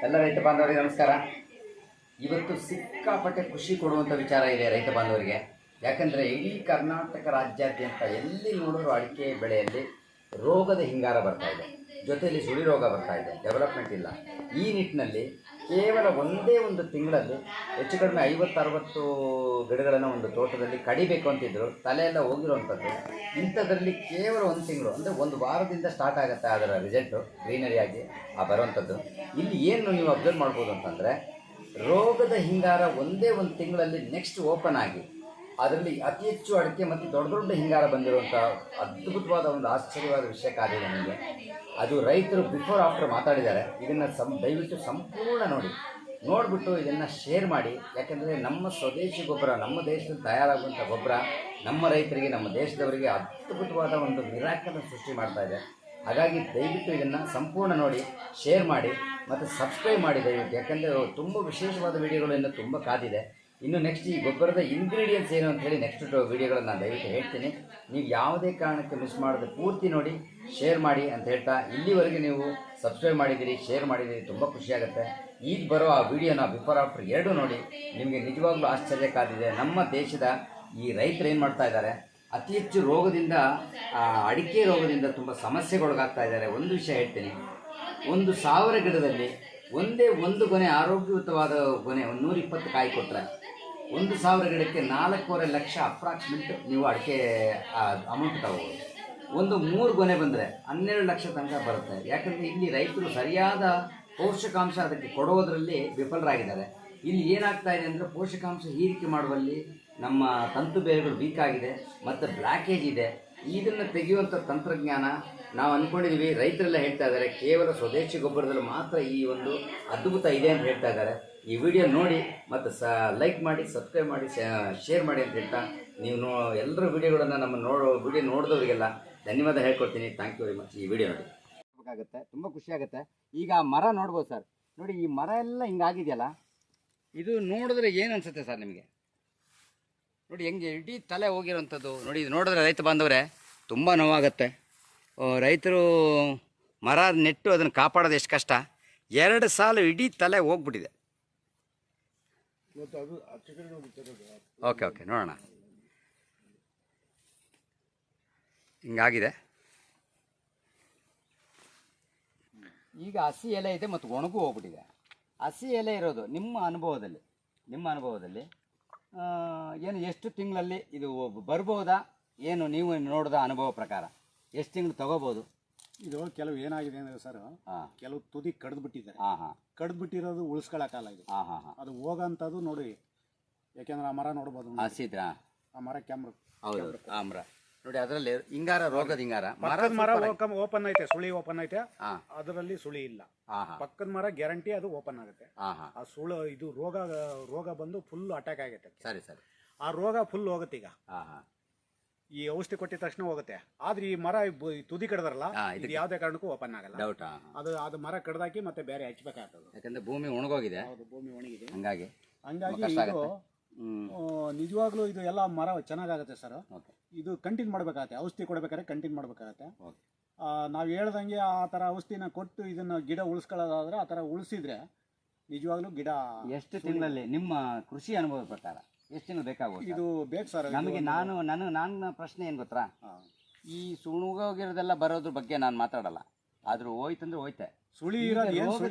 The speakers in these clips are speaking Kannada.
ಎಲ್ಲ ರೈತ ಬಾಂಧವರಿಗೆ ನಮಸ್ಕಾರ. ಇವತ್ತು ಸಿಕ್ಕಾಪಟ್ಟೆ ಖುಷಿ ಕೊಡುವಂಥ ವಿಚಾರ ಇದೆ ರೈತ ಬಾಂಧವರಿಗೆ. ಯಾಕಂದರೆ ಇಡೀ ಕರ್ನಾಟಕ ರಾಜ್ಯಾದ್ಯಂತ ಎಲ್ಲಿ ನೋಡಿದ್ರು ಅಡಿಕೆ ಬೆಳೆಯಲ್ಲಿ ರೋಗದ ಹಿಂಗಾರ ಬರ್ತಾ ಇದೆ, ಜೊತೆಯಲ್ಲಿ ಸುಳಿ ರೋಗ ಬರ್ತಾ ಇದೆ, ಡೆವಲಪ್ಮೆಂಟ್ ಇಲ್ಲ. ಈ ನಿಟ್ಟಿನಲ್ಲಿ ಕೇವಲ ಒಂದೇ ಒಂದು ತಿಂಗಳಲ್ಲಿ ಹೆಚ್ಚು ಕಡಿಮೆ 50-60 ಗಿಡಗಳನ್ನು ಒಂದು ತೋಟದಲ್ಲಿ ಕಡಿಬೇಕು ಅಂತಿದ್ರು. ತಲೆಯೆಲ್ಲ ಹೋಗಿರುವಂಥದ್ದು. ಇಂಥದ್ರಲ್ಲಿ ಕೇವಲ ಒಂದು ತಿಂಗಳು ಅಂದರೆ ಒಂದು ವಾರದಿಂದ ಸ್ಟಾರ್ಟ್ ಆಗುತ್ತೆ ಅದರ ರಿಸಲ್ಟು ಗ್ರೀನರಿಯಾಗಿ ಬರುವಂಥದ್ದು. ಇಲ್ಲಿ ಏನು ನೀವು ಅಬ್ಸರ್ವ್ ಮಾಡ್ಬೋದು ಅಂತಂದರೆ, ರೋಗದ ಹಿಂಗಾರ ಒಂದೇ ಒಂದು ತಿಂಗಳಲ್ಲಿ ನೆಕ್ಸ್ಟ್ ಓಪನ್ ಆಗಿ ಅದರಲ್ಲಿ ಅತಿ ಹೆಚ್ಚು ಅಡಿಕೆ ಮತ್ತು ದೊಡ್ಡ ದೊಡ್ಡ ಹಿಂಗಾರ ಬಂದಿರುವಂಥ ಅದ್ಭುತವಾದ ಒಂದು ಆಶ್ಚರ್ಯವಾದ ವಿಷಯ ಕಾದಿದೆ ನನಗೆ. ಅದು ರೈತರು ಬಿಫೋರ್ ಆಫ್ಟರ್ ಮಾತಾಡಿದ್ದಾರೆ. ಇದನ್ನು ದಯವಿಟ್ಟು ಸಂಪೂರ್ಣ ನೋಡಿಬಿಟ್ಟು ಇದನ್ನು ಶೇರ್ ಮಾಡಿ. ಯಾಕೆಂದರೆ ನಮ್ಮ ಸ್ವದೇಶಿ ಗೊಬ್ಬರ, ನಮ್ಮ ದೇಶದಲ್ಲಿ ತಯಾರಾಗುವಂಥ ಗೊಬ್ಬರ ನಮ್ಮ ರೈತರಿಗೆ, ನಮ್ಮ ದೇಶದವರಿಗೆ ಅದ್ಭುತವಾದ ಒಂದು ಮಿರಾಕಲ್ ಸೃಷ್ಟಿ ಮಾಡ್ತಾ ಇದೆ. ಹಾಗಾಗಿ ದಯವಿಟ್ಟು ಇದನ್ನು ಸಂಪೂರ್ಣ ನೋಡಿ, ಶೇರ್ ಮಾಡಿ ಮತ್ತು ಸಬ್ಸ್ಕ್ರೈಬ್ ಮಾಡಿ ದಯವಿಟ್ಟು. ಯಾಕೆಂದರೆ ತುಂಬ ವಿಶೇಷವಾದ ವೀಡಿಯೋಗಳು ಇನ್ನೂ ತುಂಬ ಕಾದಿದೆ. ಇನ್ನು ನೆಕ್ಸ್ಟ್ ಈ ಗೊಬ್ಬರದ ಇಂಗ್ರೀಡಿಯೆಂಟ್ಸ್ ಏನು ಅಂತೇಳಿ ನೆಕ್ಸ್ಟ್ ವೀಡಿಯೋಗಳನ್ನು ನಾನು ದಯವಿಟ್ಟು ಹೇಳ್ತೀನಿ. ನೀವು ಯಾವುದೇ ಕಾರಣಕ್ಕೆ ಮಿಸ್ ಮಾಡದೆ ಪೂರ್ತಿ ನೋಡಿ, ಶೇರ್ ಮಾಡಿ ಅಂತ ಹೇಳ್ತಾ, ಇಲ್ಲಿವರೆಗೆ ನೀವು ಸಬ್ಸ್ಕ್ರೈಬ್ ಮಾಡಿದ್ದೀರಿ, ಶೇರ್ ಮಾಡಿದ್ದೀರಿ, ತುಂಬ ಖುಷಿಯಾಗುತ್ತೆ. ಈಗ ಬರೋ ಆ ವಿಡಿಯೋನ ಬಿಫೋರ್ ಆಫ್ಟರ್ ಎರಡೂ ನೋಡಿ, ನಿಮಗೆ ನಿಜವಾಗ್ಲೂ ಆಶ್ಚರ್ಯ ಕಾದಿದೆ. ನಮ್ಮ ದೇಶದ ಈ ರೈತರು ಏನು ಮಾಡ್ತಾ ಇದ್ದಾರೆ, ಅತಿ ಹೆಚ್ಚು ರೋಗದಿಂದ, ಅಡಿಕೆ ರೋಗದಿಂದ ತುಂಬ ಸಮಸ್ಯೆಗೊಳಗಾಗ್ತಾ ಇದ್ದಾರೆ. ಒಂದು ವಿಷಯ ಹೇಳ್ತೀನಿ, 1000 ಗಿಡದಲ್ಲಿ ಒಂದೇ ಒಂದು ಗೊನೆ ಆರೋಗ್ಯಯುತವಾದ ಗೊನೆ 120 ಕಾಯಿ ಕೊಟ್ಟರೆ 1000 ಗಿಡಕ್ಕೆ 4.5 ಲಕ್ಷ ಅಪ್ರಾಕ್ಸಿಮೇಟ್ ನೀವು ಅಡಿಕೆ ಅಮೌಂಟ್ ತಗೋಬೋದು. ಒಂದು 3 ಗೊನೆ ಬಂದರೆ 12 ಲಕ್ಷ ತನಕ ಬರುತ್ತೆ. ಯಾಕಂದರೆ ಇಲ್ಲಿ ರೈತರು ಸರಿಯಾದ ಪೋಷಕಾಂಶ ಅದಕ್ಕೆ ಕೊಡೋದರಲ್ಲಿ ವಿಫಲರಾಗಿದ್ದಾರೆ. ಇಲ್ಲಿ ಏನಾಗ್ತಾ ಇದೆ ಅಂದರೆ, ಪೋಷಕಾಂಶ ಹೀರಿಕೆ ಮಾಡುವಲ್ಲಿ ನಮ್ಮ ತಂತು ಬೇರುಗಳು ವೀಕ್ ಆಗಿದೆ ಮತ್ತು ಬ್ಲ್ಯಾಕೇಜ್ ಇದೆ. ಇದನ್ನು ತೆಗೆಯುವಂಥ ತಂತ್ರಜ್ಞಾನ ನಾವು ಅಂದ್ಕೊಂಡಿದ್ದೀವಿ. ರೈತರೆಲ್ಲ ಹೇಳ್ತಾ ಇದ್ದಾರೆ ಕೇವಲ ಸ್ವದೇಶಿ ಗೊಬ್ಬರದಲ್ಲಿ ಮಾತ್ರ ಈ ಒಂದು ಅದ್ಭುತ ಇದೆ ಅಂತ ಹೇಳ್ತಾ ಇದ್ದಾರೆ. ಈ ವಿಡಿಯೋ ನೋಡಿ ಮತ್ತು ಲೈಕ್ ಮಾಡಿ, ಸಬ್ಸ್ಕ್ರೈಬ್ ಮಾಡಿ, ಶೇರ್ ಮಾಡಿ ಅಂತ ಹೇಳ್ತಾ, ನೀವು ಎಲ್ಲರ ವಿಡಿಯೋಗಳನ್ನು ವಿಡಿಯೋ ನೋಡಿದವರಿಗೆಲ್ಲ ಧನ್ಯವಾದ ಹೇಳ್ಕೊಡ್ತೀನಿ. Thank you very much. ಈ ವಿಡಿಯೋ ನೋಡಿ ಆಗುತ್ತೆ, ತುಂಬ ಖುಷಿಯಾಗುತ್ತೆ. ಈಗ ಮರ ನೋಡ್ಬೋದು ಸರ್, ನೋಡಿ ಈ ಮರ ಎಲ್ಲ ಹಿಂಗಾಗಿದೆಯಲ್ಲ, ಇದು ನೋಡಿದ್ರೆ ಏನು ಅನಿಸುತ್ತೆ ಸರ್ ನಿಮಗೆ? ನೋಡಿ ಹೆಂಗೆ ಇಡೀ ತಲೆ ಹೋಗಿರೋವಂಥದ್ದು ನೋಡಿ. ಇದು ನೋಡಿದ್ರೆ ರೈತ ಬಾಂಧವರೇ ತುಂಬ ನೋವಾಗುತ್ತೆ. ರೈತರು ಮರ ನೆಟ್ಟು ಅದನ್ನು ಕಾಪಾಡೋದು ಎಷ್ಟು ಕಷ್ಟ. 2 ಸಾಲು ಇಡೀ ತಲೆ ಹೋಗ್ಬಿಟ್ಟಿದೆ. ಓಕೆ ನೋಡೋಣ. ಹಿಂಗಾಗಿದೆ. ಈಗ ಹಸಿ ಎಲೆ ಇದೆ ಮತ್ತು ಒಣಗೂ ಹೋಗ್ಬಿಟ್ಟಿದೆ. ಹಸಿ ಎಲೆ ಇರೋದು ನಿಮ್ಮ ಅನುಭವದಲ್ಲಿ ಏನು ಎಷ್ಟು ತಿಂಗಳಲ್ಲಿ ಇದು ಬರ್ಬೋದಾ? ಏನು ನೀವು ನೋಡಿದ ಅನುಭವ ಪ್ರಕಾರ ಎಷ್ಟು ತಿಂಗಳು ತಗೋಬೋದು? ಇದು ಕೆಲವು ಏನಾಗಿದೆ ಅಂದರೆ ಸರ್, ಕೆಲವು ತುದಿ ಕಡ್ದು ಬಿಟ್ಟಿದ್ದಾರೆ. ಕಡ್ದು ಬಿಟ್ಟಿರೋದು ಉಳಿಸ್ಕೊಳ್ಳೋಕ್ಕಲ್ಲ ಇದು. ಅದು ಹೋಗಂಥದ್ದು ನೋಡಿ. ಯಾಕೆಂದ್ರೆ ಆ ಮರ ನೋಡ್ಬೋದು, ಹಸಿದ್ರಾ ಆ ಮರ ಕ್ಯಾಮ್ರ. ಹೌದು, ಆ ಮರ ನೋಡಿ. ಅದರಲ್ಲಿ ಹಿಂಗಾರ, ರೋಗದ ಹಿಂಗಾರ. ಮರ ಓಪನ್ ಐತೆ, ಸುಳಿ ಓಪನ್ ಐತೆ, ಅದರಲ್ಲಿ ಸುಳಿ ಇಲ್ಲ. ಪಕ್ಕದ ಮರ ಗ್ಯಾರಂಟಿ ಅದು ಓಪನ್ ಆಗುತ್ತೆ. ಆ ಇದು ರೋಗ ಬಂದು ಫುಲ್ ಅಟ್ಯಾಕ್ ಆಗುತ್ತೆ. ಸರಿ. ಆ ರೋಗ ಫುಲ್ ಹೋಗುತ್ತೆ. ಈಗ ಈ ಔಷಧಿ ಕೊಟ್ಟಿದ ತಕ್ಷಣ ಹೋಗುತ್ತೆ. ಆದ್ರೆ ಈ ಮರ ತುದಿ ಕಡ್ದಾರಲ್ಲ, ಇದು ಯಾವುದೇ ಕಾರಣಕ್ಕೂ ಓಪನ್ ಆಗಲ್ಲ. ಡೌಟ್. ಅದು ಮರ ಕಡ್ದಾಕಿ ಮತ್ತೆ ಬೇರೆ ಹಚ್ಬೇಕಾಗ್ತದೆ. ಯಾಕಂದ್ರೆ ಭೂಮಿ ಒಣಗೋಗಿದೆ. ಹೌದು, ಭೂಮಿ ಒಣಗಿದೆ. ಹಂಗಾಗಿ ಇದು ನಿಜವಾಗ್ಲೂ ಇದು ಎಲ್ಲ ಮರ ಚೆನ್ನಾಗಾಗುತ್ತೆ ಸರ್. ಇದು ಕಂಟಿನ್ಯೂ ಮಾಡ್ಬೇಕಾಗತ್ತೆ. ಔಷಧಿ ಕೊಡ್ಬೇಕಾದ್ರೆ ಕಂಟಿನ್ಯೂ ಮಾಡ್ಬೇಕಾಗತ್ತೆ. ನಾವು ಹೇಳ್ದಂಗೆ ಆ ಥರ ಔಷಧಿನ ಕೊಟ್ಟು ಇದನ್ನ ಗಿಡ ಉಳಿಸ್ಕೊಳ್ಳೋದಾದ್ರೆ, ಆ ಥರ ಉಳಿಸಿದ್ರೆ ನಿಜವಾಗ್ಲೂ ಗಿಡ. ಎಷ್ಟು ತಿಂಗಳಲ್ಲಿ ನಿಮ್ಮ ಕೃಷಿ ಅನುಭವದ ಪ್ರಕಾರ ಎಷ್ಟು ತಿಂಗಳು ಬೇಕಾಗುತ್ತೆ? ಇದು ಬೇಕು ಸರ್ ನಮಗೆ. ನನ್ನ ಪ್ರಶ್ನೆ ಏನು ಗೊತ್ತಾ, ಈ ಸುಣುಗೋಗಿರೋದೆಲ್ಲ ಬರೋದ್ರ ಬಗ್ಗೆ ನಾನು ಮಾತಾಡಲ್ಲ. ಆದ್ರೂ ಹೋಯ್ತಂದ್ರೆ ಹೋಯ್ತೆ. ಸುಳಿ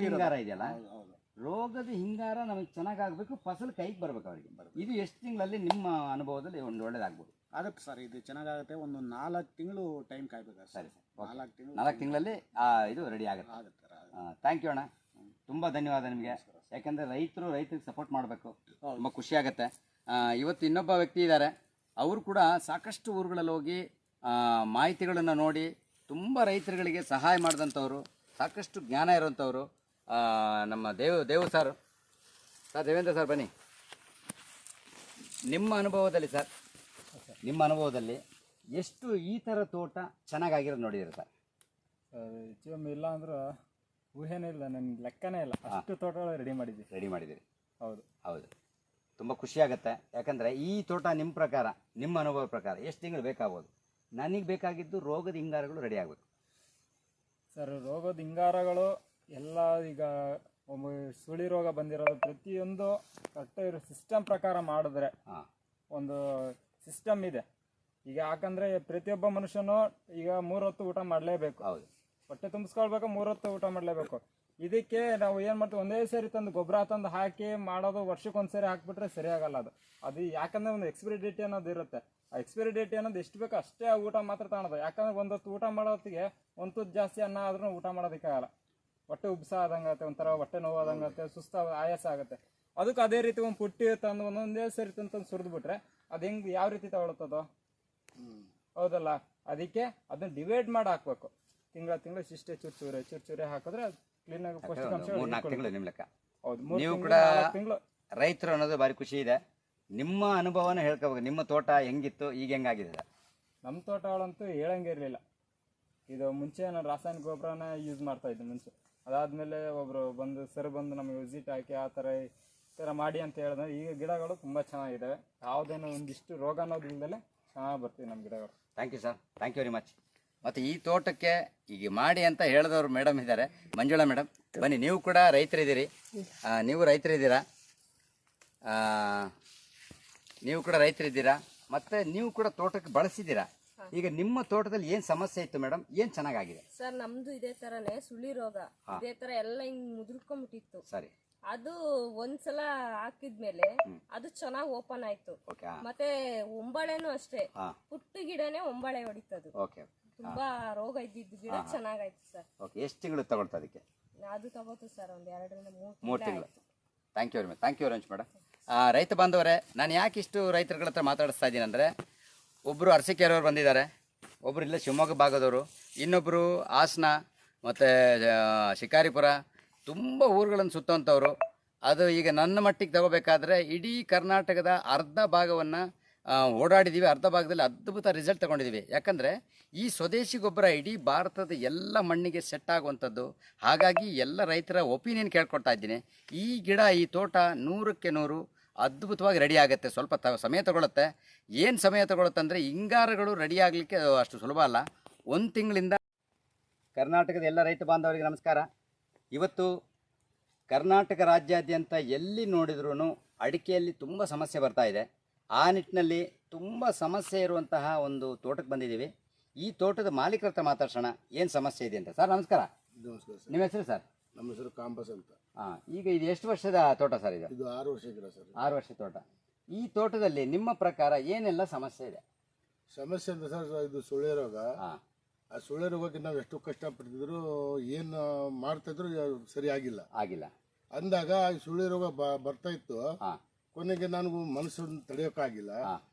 ಹಿಂಗಾರ ಇದೆಯಲ್ಲ, ರೋಗದ ಹಿಂಗಾರ ನಮಗೆ ಚೆನ್ನಾಗಾಗಬೇಕು, ಫಸಲು ಕೈಗೆ ಬರ್ಬೇಕು ಅವರಿಗೆ. ಇದು ಎಷ್ಟು ತಿಂಗಳಲ್ಲಿ ನಿಮ್ಮ ಅನುಭವದಲ್ಲಿ ಒಂದು ಒಳ್ಳೇದಾಗ್ಬೋದು? ಆಗುತ್ತೆ ಸರ್, ಇದು ಚೆನ್ನಾಗಾಗುತ್ತೆ. ಒಂದು 4 ತಿಂಗಳು ಟೈಮ್ ಕಾಯ್ಬೇಕು. ಸರಿ, 4 ತಿಂಗಳಲ್ಲಿ ಇದು ರೆಡಿ ಆಗುತ್ತೆ. ಥ್ಯಾಂಕ್ ಯು ಅಣ್ಣ, ತುಂಬ ಧನ್ಯವಾದ ನಿಮಗೆ. ಯಾಕಂದರೆ ರೈತರಿಗೆ ಸಪೋರ್ಟ್ ಮಾಡಬೇಕು. ತುಂಬ ಖುಷಿಯಾಗುತ್ತೆ. ಇವತ್ತು ಇನ್ನೊಬ್ಬ ವ್ಯಕ್ತಿ ಇದ್ದಾರೆ, ಅವರು ಕೂಡ ಸಾಕಷ್ಟು ಊರುಗಳಲ್ಲಿ ಹೋಗಿ ಮಾಹಿತಿಗಳನ್ನು ನೋಡಿ ತುಂಬ ರೈತರುಗಳಿಗೆ ಸಹಾಯ ಮಾಡಿದಂಥವ್ರು, ಸಾಕಷ್ಟು ಜ್ಞಾನ ಇರೋಂಥವ್ರು. ನಮ್ಮ ದೇವು ಸರ್, ದೇವೇಂದ್ರ ಸರ್ ಬನ್ನಿ. ನಿಮ್ಮ ಅನುಭವದಲ್ಲಿ ಎಷ್ಟು ಈ ಥರ ತೋಟ ಚೆನ್ನಾಗಾಗಿರೋದು ನೋಡಿದ್ದೀರ ಸರ್? ಹೆಚ್ಚು ಇಲ್ಲ ಅಂದ್ರೆ ಊಹೆನೇ ಇಲ್ಲ, ನನ್ನ ಲೆಕ್ಕನೇ ಇಲ್ಲ. ಅಷ್ಟು ತೋಟಗಳು ರೆಡಿ ಮಾಡಿದ್ದೀರಿ. ಹೌದು, ತುಂಬ ಖುಷಿಯಾಗುತ್ತೆ. ಯಾಕಂದರೆ ಈ ತೋಟ ನಿಮ್ಮ ಪ್ರಕಾರ, ನಿಮ್ಮ ಅನುಭವ ಪ್ರಕಾರ ಎಷ್ಟು ತಿಂಗಳು ಬೇಕಾಗ್ಬೋದು? ನನಗೆ ಬೇಕಾಗಿದ್ದು ರೋಗದ ಹಿಂಗಾರಗಳು ರೆಡಿ ಆಗಬೇಕು ಸರ್. ರೋಗದ ಹಿಂಗಾರಗಳು ಎಲ್ಲ ಈಗ ಸುಳಿ ರೋಗ ಬಂದಿರೋದು ಪ್ರತಿಯೊಂದು ಕರೆಕ್ಟ್ ಇರೋ ಸಿಸ್ಟಮ್ ಪ್ರಕಾರ ಮಾಡಿದ್ರೆ ಒಂದು ಸಿಸ್ಟಮ್ ಇದೆ. ಈಗ ಯಾಕಂದ್ರೆ ಪ್ರತಿಯೊಬ್ಬ ಮನುಷ್ಯನು ಈಗ 3 ಹೊತ್ತು ಊಟ ಮಾಡಲೇಬೇಕು. ಹೌದು, ಹೊಟ್ಟೆ ತುಂಬಿಸ್ಕೊಳ್ಬೇಕು, 3 ಹೊತ್ತು ಊಟ ಮಾಡಲೇಬೇಕು. ಇದಕ್ಕೆ ನಾವು ಏನು ಮಾಡ್ತೀವಿ, ಒಂದೇ ಸರಿ ತಂದು ಗೊಬ್ಬರ ತಂದು ಹಾಕಿ ಮಾಡೋದು, ವರ್ಷಕ್ಕೊಂದ್ಸರಿ ಹಾಕ್ಬಿಟ್ರೆ ಸರಿ ಆಗಲ್ಲ ಅದು. ಅದು ಯಾಕಂದ್ರೆ ಒಂದು ಎಕ್ಸ್ಪೈರಿ ಡೇಟ್ ಅನ್ನೋದು ಇರುತ್ತೆ. ಆ ಎಕ್ಸ್ಪೈರಿ ಡೇಟ್ ಅನ್ನೋದು ಎಷ್ಟು ಬೇಕೋ ಅಷ್ಟೇ ಊಟ ಮಾತ್ರ ತಗೊಳೋದು. ಯಾಕಂದ್ರೆ ಒಂದೊತ್ತು ಊಟ ಮಾಡೋತ್ತಿಗೆ ಒಂದು ತುತ್ತು ಜಾಸ್ತಿ ಅನ್ನ ಆದ್ರೂ ಊಟ ಮಾಡೋದಕ್ಕಾಗಲ್ಲ. ಹೊಟ್ಟೆ ಉಬ್ಸ ಆದಂಗತ್ತೆ, ಒಂಥರ ಹೊಟ್ಟೆ ನೋವು ಆದಂಗತ್ತೆ, ಸುಸ್ತ ಆಯಾಸ ಆಗುತ್ತೆ. ಅದಕ್ಕೆ ಅದೇ ರೀತಿ ಒಂದು ಪುಟ್ಟಿ ತಂದು ಒಂದೊಂದೇ ಸರಿ ತಂದು ಸುರಿದ್ಬಿಟ್ರೆ ಅದು ಹೆಂಗೆ ಯಾವ ರೀತಿ ತಗೊಳುತ್ತದೋ? ಹೌದಲ್ಲ? ಅದಕ್ಕೆ ಅದನ್ನ ಡಿವೈಡ್ ಮಾಡಿ ಹಾಕ್ಬೇಕು. ತಿಂಗಳ ಇಷ್ಟೇ ಚೂರೆ ಹಾಕಿದ್ರೆ ಕ್ಲೀನಾಗಿ ಪೌಷ್ಟಿಕಾಂಶ. 3-4 ತಿಂಗಳು ನಿಮ್ಮ ಲೆಕ್ಕ. ಹೌದು, ನೀವು ಕೂಡ ತಿಂಗಳು ರೈತರು ಅನ್ನೋದು ಭಾರಿ ಖುಷಿ ಇದೆ. ನಿಮ್ಮ ಅನುಭವನ ಹೇಳ್ಕೋಬೇಕು. ನಿಮ್ಮ ತೋಟ ಹೆಂಗಿತ್ತು, ಈಗ ಹೆಂಗಾಗಿದೆ? ನಮ್ಮ ತೋಟಗಳಂತೂ ಹೇಳಂಗೆ ಇರಲಿಲ್ಲ. ಇದು ಮುಂಚೆ ನಾನು ರಾಸಾಯನಿಕ ಗೊಬ್ಬರನ ಯೂಸ್ ಮಾಡ್ತಾ ಇದ್ದೆ ಮುಂಚೆ. ಅದಾದಮೇಲೆ ಒಬ್ಬರು ಬಂದು ನಮಗೆ ವಿಸಿಟ್ ಹಾಕಿ ಆ ಥರ ಮಾಡಿ ಅಂತ ಹೇಳಿದ್ರೆ ಈಗ ಗಿಡಗಳು ತುಂಬ ಚೆನ್ನಾಗಿದ್ದಾವೆ. ಯಾವುದೇನೋ ಒಂದಿಷ್ಟು ರೋಗ ಅನ್ನೋದು ಇಲ್ದಲೆ ಚೆನ್ನಾಗಿ ಬರ್ತೀವಿ ನಮ್ಮ ಗಿಡಗಳು. Thank you sir, thank you very much. ಮತ್ತು ಈ ತೋಟಕ್ಕೆ ಈಗ ಮಾಡಿ ಅಂತ ಹೇಳಿದವರು ಮೇಡಮ್ ಇದ್ದಾರೆ, ಮಂಜುಳಾ ಮೇಡಮ್. ಬನ್ನಿ, ನೀವು ಕೂಡ ರೈತರಿದ್ದೀರಿ. ನೀವು ರೈತರಿದ್ದೀರಾ ಮತ್ತು ನೀವು ಕೂಡ ತೋಟಕ್ಕೆ ಬಳಸಿದ್ದೀರಾ. ಈಗ ನಿಮ್ಮ ತೋಟದಲ್ಲಿ ಏನು ಸಮಸ್ಯೆ ಇತ್ತು ಮೇಡಮ್? ಏನು ಚೆನ್ನಾಗಿದೆ? ಸರ್, ನಮ್ದು ಇದೇ ತರನೇ ಸುಳಿ ರೋಗ, ಇದೇ ತರ ಎಲ್ಲ ಹಿಂಗ್ ಮುದುರ್ಕೊಂಡ್ಬಿಟ್ಟಿತ್ತು. ಸರಿ. ಅದು ಒಂದ್ಸಲ ಹಾಕಿದ್ಮೇಲೆ ಅದು ಚೆನ್ನಾಗಿ ಓಪನ್ ಆಯ್ತು. ಮತ್ತೆ ಒಂಬಳೆನೂ ಅಷ್ಟೇ, ಪುಟ್ಟ ಗಿಡನೇ ಒಂಬಳೆ ಹೊಡಿತದು. ತುಂಬಾ ರೋಗ ಇದ್ದಿದ್ದು ಗಿಡ ಚೆನ್ನಾಗಾಯ್ತು ಸರ್. ಎಷ್ಟು ತಿಂಗಳು ತಗೊಳ್ತಾ ಅದಕ್ಕೆ? ಅದು ತಗೋತು ಸರ್ ಒಂದು 2ರಿಂದ 3 ತಿಂಗಳು. Thank you very much. Thank you very much madam. ರೈತ ಬಾಂಧವರೇ, ನಾನು ಯಾಕೆ ಇಷ್ಟು ರೈತರುಗಳ ಹತ್ರ ಮಾತಾಡಿಸ್ತಾ ಇದ್ದೀನಿ ಅಂದರೆ, ಒಬ್ಬರು ಅರಸೀಕೆರೆಯವರು ಬಂದಿದ್ದಾರೆ, ಒಬ್ಬರು ಇಲ್ಲೇ ಶಿವಮೊಗ್ಗ ಭಾಗದವರು, ಇನ್ನೊಬ್ಬರು ಹಾಸನ ಮತ್ತು ಶಿಕಾರಿಪುರ, ತುಂಬ ಊರುಗಳನ್ನು ಸುತ್ತುವಂಥವ್ರು. ಅದು ಈಗ ನನ್ನ ಮಟ್ಟಿಗೆ ತಗೋಬೇಕಾದ್ರೆ ಇಡೀ ಕರ್ನಾಟಕದ ಅರ್ಧ ಭಾಗವನ್ನು ಓಡಾಡಿದ್ದೀವಿ. ಅರ್ಧ ಭಾಗದಲ್ಲಿ ಅದ್ಭುತ ರಿಸಲ್ಟ್ ತಗೊಂಡಿದ್ದೀವಿ. ಯಾಕಂದರೆ ಈ ಸ್ವದೇಶಿ ಗೊಬ್ಬರ ಇಡೀ ಭಾರತದ ಎಲ್ಲ ಮಣ್ಣಿಗೆ ಸೆಟ್ ಆಗುವಂಥದ್ದು. ಹಾಗಾಗಿ ಎಲ್ಲ ರೈತರ ಒಪಿನಿಯನ್ ಕೇಳ್ಕೊಳ್ತಾ ಇದ್ದೀನಿ. ಈ ಗಿಡ, ಈ ತೋಟ 100ಕ್ಕೆ 100 ಅದ್ಭುತವಾಗಿ ರೆಡಿ ಆಗುತ್ತೆ. ಸ್ವಲ್ಪ ಸಮಯ ತಗೊಳುತ್ತೆ. ಏನು ಸಮಯ ತಗೊಳುತ್ತೆ ಅಂದರೆ, ಹಿಂಗಾರಗಳು ರೆಡಿ ಆಗಲಿಕ್ಕೆ ಅಷ್ಟು ಸುಲಭ ಅಲ್ಲ. 1 ತಿಂಗಳಿಂದ. ಕರ್ನಾಟಕದ ಎಲ್ಲ ರೈತ ಬಾಂಧವರಿಗೆ ನಮಸ್ಕಾರ. ಇವತ್ತು ಕರ್ನಾಟಕ ರಾಜ್ಯಾದ್ಯಂತ ಎಲ್ಲಿ ನೋಡಿದ್ರೂ ಅಡಿಕೆಯಲ್ಲಿ ತುಂಬ ಸಮಸ್ಯೆ ಬರ್ತಾ ಇದೆ. ಆ ನಿಟ್ಟಿನಲ್ಲಿ ತುಂಬ ಸಮಸ್ಯೆ ಇರುವಂತಹ ಒಂದು ತೋಟಕ್ಕೆ ಬಂದಿದ್ದೀವಿ. ಈ ತೋಟದ ಮಾಲೀಕರ ಹತ್ರ ಮಾತಾಡ್ಸೋಣ, ಏನು ಸಮಸ್ಯೆ ಇದೆ ಅಂತ. ಸರ್ ನಮಸ್ಕಾರ. ನಮಸ್ಕಾರ ಸರ್. ನಿಮ್ಮ ಹೆಸರು ಸರ್? ನಮ್ಮ ಹೆಸರು ಕಾಂಬಸ್ ಅಂತ. ಈಗ ಇದು ಎಷ್ಟು ವರ್ಷದ ತೋಟ ಸರ್? ಇದು 6 ವರ್ಷ ಗಿಡ ಸರ್. 6 ವರ್ಷ ತೋಟ. ಈ ತೋಟದಲ್ಲಿ ನಿಮ್ಮ ಪ್ರಕಾರ ಏನೆಲ್ಲ ಸಮಸ್ಯೆ ಇದೆ? ಸಮಸ್ಯೆ ಅಂತ ಸರ್, ಇದು ಸುಳೆ ರೋಗ. ಆ ಸುಳೆ ರೋಗಕ್ಕೆ ನಾವು ಎಷ್ಟು ಕಷ್ಟಪಡ್ತಿದ್ರು, ಏನು ಮಾಡ್ತಿದ್ರು ಸರಿ ಆಗಿಲ್ಲ. ಅಂದಾಗ ಈ ಸುಳೆ ರೋಗ ಬರ್ತಾ ಇತ್ತು. ಕೊನೆಗೆ ನನಗೂ ಮನಸ್ಸು ತಡೆಯೋಕ್ಕಾಗಿಲ್ಲ.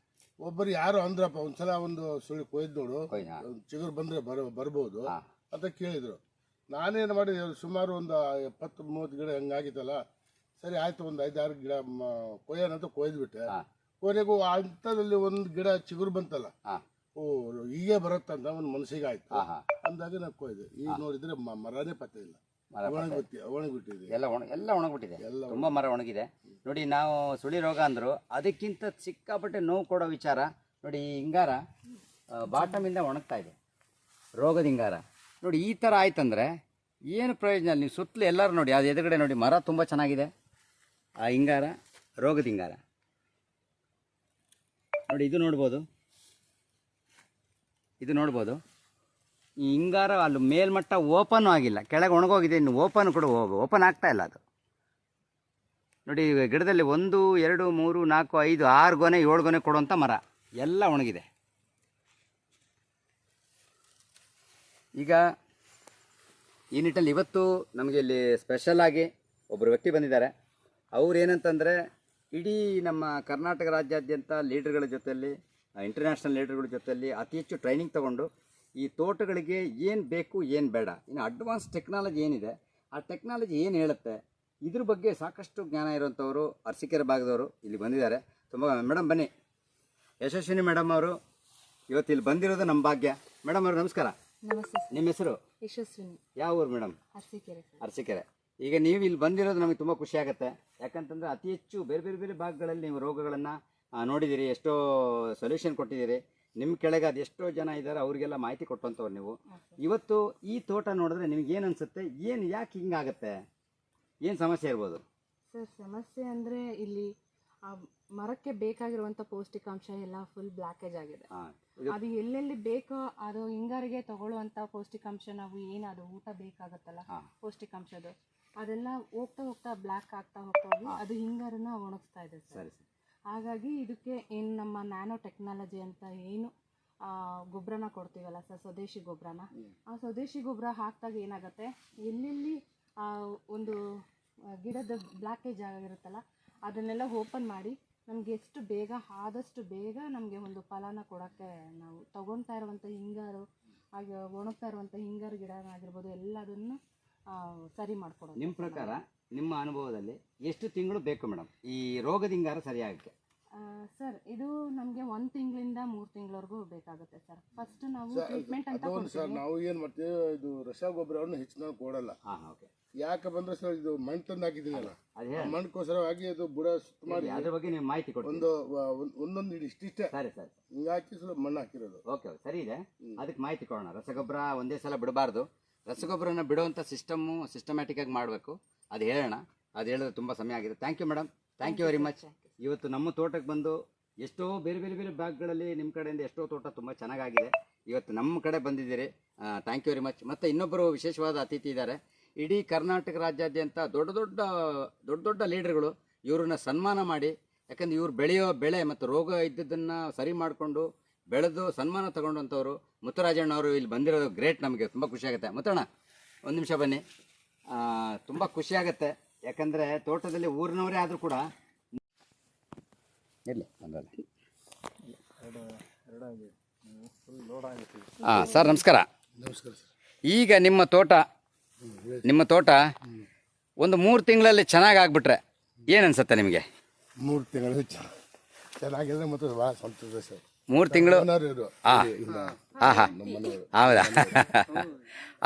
ಒಬ್ಬರು ಯಾರು ಅಂದ್ರಪ್ಪ, ಒಂದ್ಸಲ ಒಂದು ಸುಳಿ ಕೊಯ್ದು ನೋಡು, ಚಿಗುರು ಬಂದ್ರೆ ಬರ್ಬೋದು ಅಂತ ಕೇಳಿದ್ರು. ನಾನೇನು ಮಾಡಿದೆ, ಸುಮಾರು ಒಂದು 20-30 ಗಿಡ ಹಂಗಾಗಿತ್ತಲ್ಲ. ಸರಿ ಆಯ್ತು, ಒಂದು 5-6 ಗಿಡ ಕೊಯ್ಯೋಣಂತ ಕೊಯ್ದುಬಿಟ್ಟೆ. ಕೊನೆಗೂ ಅಂಥದ್ರಲ್ಲಿ ಒಂದು ಗಿಡ ಚಿಗುರು ಬಂತಲ್ಲ, ಓ ಹೀಗೆ ಬರುತ್ತಂತ ಒಂದು ಮನಸ್ಸಿಗೆ ಆಯ್ತು. ಅಂದಾಗ ನಾನು ಕೊಯ್ದೆ. ಈಗ ನೋಡಿದ್ರೆ ಮರನೇ ಪತ್ತೆ ಇಲ್ಲ, ಒಣಗಿಬಿಟ್ಟಿದೆ. ಎಲ್ಲ ಒಣಗಿಬಿಟ್ಟಿದೆ. ತುಂಬ ಮರ ಒಣಗಿದೆ. ನೋಡಿ, ನಾವು ಸುಳಿ ರೋಗ ಅಂದರು, ಅದಕ್ಕಿಂತ ಸಿಕ್ಕಾಪಟ್ಟೆ ನೋವು ಕೊಡೋ ವಿಚಾರ ನೋಡಿ. ಈ ಹಿಂಗಾರ ಬಾಟಮಿಂದ ಒಣಗ್ತಾ ಇದೆ, ರೋಗದ ಹಿಂಗಾರ. ನೋಡಿ, ಈ ಥರ ಆಯ್ತಂದರೆ ಏನು ಪ್ರಯೋಜನ? ನೀವು ಸುತ್ತಲೂ ಎಲ್ಲರೂ ನೋಡಿ, ಅದು ಎದುರುಗಡೆ ನೋಡಿ, ಮರ ತುಂಬ ಚೆನ್ನಾಗಿದೆ. ಆ ಹಿಂಗಾರ ರೋಗದ ಹಿಂಗಾರ ನೋಡಿ. ಇದು ನೋಡ್ಬೋದು. ಈ ಹಿಂಗಾರ ಅಲ್ಲಿ ಮೇಲ್ಮಟ್ಟ ಓಪನ್ ಆಗಿಲ್ಲ, ಕೆಳಗೆ ಒಣಗೋಗಿದೆ. ಇನ್ನು ಓಪನ್ ಆಗ್ತಾ ಇಲ್ಲ ಅದು. ನೋಡಿ, ಗಿಡದಲ್ಲಿ 1, 2, 3, 4, 5, 6 ಗೊನೆ 7 ಗೊನೆ ಕೊಡುವಂಥ ಮರ ಎಲ್ಲ ಒಣಗಿದೆ. ಈಗ ಈ ನಿಟ್ಟಲ್ಲಿ ಇವತ್ತು ನಮಗೆ ಇಲ್ಲಿ ಸ್ಪೆಷಲಾಗಿ ಒಬ್ಬರು ವ್ಯಕ್ತಿ ಬಂದಿದ್ದಾರೆ. ಅವ್ರು ಏನಂತಂದರೆ, ಇಡೀ ನಮ್ಮ ಕರ್ನಾಟಕ ರಾಜ್ಯಾದ್ಯಂತ ಲೀಡರ್ಗಳ ಜೊತೆಯಲ್ಲಿ, ಇಂಟರ್ನ್ಯಾಷನಲ್ ಲೀಡರ್ಗಳ ಜೊತೆಯಲ್ಲಿ ಅತಿ ಹೆಚ್ಚು ಟ್ರೈನಿಂಗ್ ತೊಗೊಂಡು ಈ ತೋಟಗಳಿಗೆ ಏನು ಬೇಕು, ಏನು ಬೇಡ, ಇನ್ನು ಅಡ್ವಾನ್ಸ್ ಟೆಕ್ನಾಲಜಿ ಏನಿದೆ, ಆ ಟೆಕ್ನಾಲಜಿ ಏನು ಹೇಳುತ್ತೆ, ಇದ್ರ ಬಗ್ಗೆ ಸಾಕಷ್ಟು ಜ್ಞಾನ ಇರುವಂಥವರು ಅರಸೀಕೆರೆ ಭಾಗದವರು ಇಲ್ಲಿ ಬಂದಿದ್ದಾರೆ. ತುಂಬ ಮೇಡಮ್ ಬನ್ನಿ. ಯಶಸ್ವಿನಿ ಮೇಡಮ್ ಅವರು ಇವತ್ತು ಇಲ್ಲಿ ಬಂದಿರೋದು ನಮ್ಮ ಭಾಗ್ಯ. ಮೇಡಮ್ ಅವರು ನಮಸ್ಕಾರ. ನಮಸ್ತೆ. ನಿಮ್ಮ ಹೆಸರು? ಯಶಸ್ವಿನಿ. ಯಾವ ಊರು ಮೇಡಮ್? ಅರಸೀಕೆರೆ. ಅರಸೀಕೆರೆ. ಈಗ ನೀವು ಇಲ್ಲಿ ಬಂದಿರೋದು ನಮಗೆ ತುಂಬ ಖುಷಿ ಆಗುತ್ತೆ. ಯಾಕಂತಂದರೆ ಅತಿ ಹೆಚ್ಚು ಬೇರೆ ಭಾಗಗಳಲ್ಲಿ ನೀವು ರೋಗಗಳನ್ನು ನೋಡಿದ್ದೀರಿ, ಎಷ್ಟೋ ಸೊಲ್ಯೂಷನ್ ಕೊಟ್ಟಿದ್ದೀರಿ. ನಿಮ್ಮ ಕೆಳಗೆ ಅದು ಎಷ್ಟೋ ಜನ ಇದ್ದಾರೆ, ಅವರಿಗೆಲ್ಲ ಮಾಹಿತಿ ಕೊಟ್ಟಂಥವ್ರು ನೀವು. ಇವತ್ತು ಈ ತೋಟ ನೋಡಿದ್ರೆ ನಿಮ್ಗೆ ಏನು ಅನಿಸುತ್ತೆ? ಯಾಕೆ ಹಿಂಗಾಗತ್ತೆ? ಏನು ಸಮಸ್ಯೆ ಇರ್ಬೋದು? ಸರ್ ಸಮಸ್ಯೆ ಅಂದರೆ ಇಲ್ಲಿ ಆ ಮರಕ್ಕೆ ಬೇಕಾಗಿರುವಂಥ ಪೌಷ್ಟಿಕಾಂಶ ಎಲ್ಲ ಫುಲ್ ಬ್ಲಾಕೇಜ್ ಆಗಿದೆ. ಅದು ಎಲ್ಲೆಲ್ಲಿ ಬೇಕೋ ಅದು ಹಿಂಗಾರಿಗೆ ತಗೊಳ್ಳುವಂಥ ಪೌಷ್ಟಿಕಾಂಶ ನಾವು ಏನು ಅದು ಊಟ ಬೇಕಾಗುತ್ತಲ್ಲ ಪೌಷ್ಟಿಕಾಂಶದ್ದು ಅದೆಲ್ಲ ಹೋಗ್ತಾ ಹೋಗ್ತಾ ಬ್ಲ್ಯಾಕ್ ಆಗ್ತಾ ಹೋಗಿ ಅದು ಹಿಂಗಾರನ್ನ ಒಣಗಿಸ್ತಾ ಇದೆ ಸರ್. ಹಾಗಾಗಿ ಇದಕ್ಕೆ ಏನು ನಮ್ಮ ನ್ಯಾನೋ ಟೆಕ್ನಾಲಜಿ ಅಂತ ಏನು ಗೊಬ್ಬರನ ಕೊಡ್ತೀವಲ್ಲ ಸರ್, ಸ್ವದೇಶಿ ಗೊಬ್ಬರನ, ಆ ಸ್ವದೇಶಿ ಗೊಬ್ಬರ ಹಾಕಿದಾಗ ಏನಾಗುತ್ತೆ, ಎಲ್ಲೆಲ್ಲಿ ಒಂದು ಗಿಡದ ಬ್ಲಾಕೇಜ್ ಆಗಿರುತ್ತಲ್ಲ ಅದನ್ನೆಲ್ಲ ಓಪನ್ ಮಾಡಿ ನಮಗೆ ಎಷ್ಟು ಬೇಗ ಆದಷ್ಟು ಬೇಗ ನಮಗೆ ಒಂದು ಫಲನ ಕೊಡೋಕ್ಕೆ ನಾವು ತಗೊಳ್ತಾ ಇರುವಂಥ ಹಿಂಗಾರು ಹಾಗೆ ಒಣಗ್ತಾ ಇರುವಂಥ ಹಿಂಗಾರು ಗಿಡನಾಗಿರ್ಬೋದು ಎಲ್ಲದನ್ನು ಸರಿ ಮಾಡಿಕೊಡೋದು. ನಿಮ್ಮ ಪ್ರಕಾರ ನಿಮ್ಮ ಅನುಭವದಲ್ಲಿ ಎಷ್ಟು ತಿಂಗಳು ಬೇಕು ಮೇಡಮ್ ಈ ರೋಗದ ಹಿಂಗಾರ ಸರಿಯಾಗಕ್ಕೆ? ಸರ್ ಇದು ನಮಗೆ 1 ತಿಂಗಳಿಂದ 3 ತಿಂಗಳವರೆಗೂ ಬೇಕಾಗುತ್ತೆ ಸರ್. ಫಸ್ಟ್ ನಾವು ಟ್ರೀಟ್ಮೆಂಟ್ ಅಂತ ಸರ್ ನಾವು ಏನು ಮಾಡ್ತೀವಿ, ಇದು ರಸಗೊಬ್ಬರವನ್ನು ಹೆಚ್ಚಿನ ಕೊಡಲ್ಲ. ಯಾಕೆ ಬಂದ್ರೆ ಸರ್ ಇದು ಮಣ್ಣು ತಂದು ಹಾಕಿದ್ದೀನಲ್ಲ, ಮಣ್ಣಕ್ಕೋಸ್ಕರವಾಗಿ ಅದು ಬುಡ ಸುತ್ತ ಮಾಡಿ ಅದ್ರ ಬಗ್ಗೆ ನೀವು ಮಾಹಿತಿ ಕೊಡಿ. ಒಂದೊಂದು ಇಷ್ಟಿಷ್ಟೇ ಸರಿ ಸರ್, ಹಿಂಗೆ ಹಾಕಿ ಸ್ವಲ್ಪ ಮಣ್ಣು ಹಾಕಿರೋದು. ಓಕೆ ಸರಿ ಇದೆ, ಅದಕ್ಕೆ ಮಾಹಿತಿ ಕೊಡೋಣ. ರಸಗೊಬ್ಬರ ಒಂದೇ ಸಲ ಬಿಡಬಾರ್ದು, ರಸಗೊಬ್ಬರನ ಬಿಡುವಂಥ ಸಿಸ್ಟಮ್ಯಾಟಿಕ್ ಆಗಿ ಮಾಡಬೇಕು. ಅದು ಹೇಳೋಣ, ಅದು ಹೇಳಿದ್ರೆ ತುಂಬ ಸಮಯ ಆಗಿದೆ. Thank you madam, thank you very much. ಇವತ್ತು ನಮ್ಮ ತೋಟಕ್ಕೆ ಬಂದು ಎಷ್ಟೋ ಬೇರೆ ಬೇರೆ ಬೇರೆ ಭಾಗಗಳಲ್ಲಿ ನಿಮ್ಮ ಕಡೆಯಿಂದ ಎಷ್ಟೋ ತೋಟ ತುಂಬ ಚೆನ್ನಾಗಾಗಿದೆ. ಇವತ್ತು ನಮ್ಮ ಕಡೆ ಬಂದಿದ್ದೀರಿ, ಥ್ಯಾಂಕ್ ಯು ವೆರಿ ಮಚ್. ಮತ್ತು ಇನ್ನೊಬ್ಬರು ವಿಶೇಷವಾದ ಅತಿಥಿ ಇದ್ದಾರೆ. ಇಡೀ ಕರ್ನಾಟಕ ರಾಜ್ಯಾದ್ಯಂತ ದೊಡ್ಡ ದೊಡ್ಡ ಲೀಡರ್ಗಳು ಇವ್ರನ್ನ ಸನ್ಮಾನ ಮಾಡಿ, ಯಾಕಂದ್ರೆ ಇವ್ರು ಬೆಳೆಯೋ ಬೆಳೆ ಮತ್ತು ರೋಗ ಇದ್ದದನ್ನು ಸರಿ ಮಾಡಿಕೊಂಡು ಬೆಳೆದು ಸನ್ಮಾನ ತಗೊಂಡಂಥವ್ರು ಮುತ್ತುರಾಜಣ್ಣವರು ಇಲ್ಲಿ ಬಂದಿರೋದು ಗ್ರೇಟ್. ನಮಗೆ ತುಂಬ ಖುಷಿಯಾಗುತ್ತೆ. ಮುತ್ತಣ್ಣ ಒಂದು ನಿಮಿಷ ಬನ್ನಿ, ತುಂಬ ಖುಷಿಯಾಗುತ್ತೆ. ಯಾಕಂದರೆ ತೋಟದಲ್ಲಿ ಊರಿನವರೇ ಆದರೂ ಕೂಡ ಇರಲಿ ಸರ್ ನಮಸ್ಕಾರ. ನಮಸ್ಕಾರ ಸರ್. ಈಗ ನಿಮ್ಮ ತೋಟ ಒಂದು 3 ತಿಂಗಳಲ್ಲಿ ಚೆನ್ನಾಗಿ ಆಗ್ಬಿಟ್ರೆ ಏನು ಅನ್ಸುತ್ತೆ ನಿಮಗೆ? 3 ತಿಂಗಳು ಚೆನ್ನಾಗಿದ್ರೆ ಮತ್ತು ಭಾಳ ಸಂತೋಷ ಸರ್. 3 ತಿಂಗಳು ಹೌದಾ?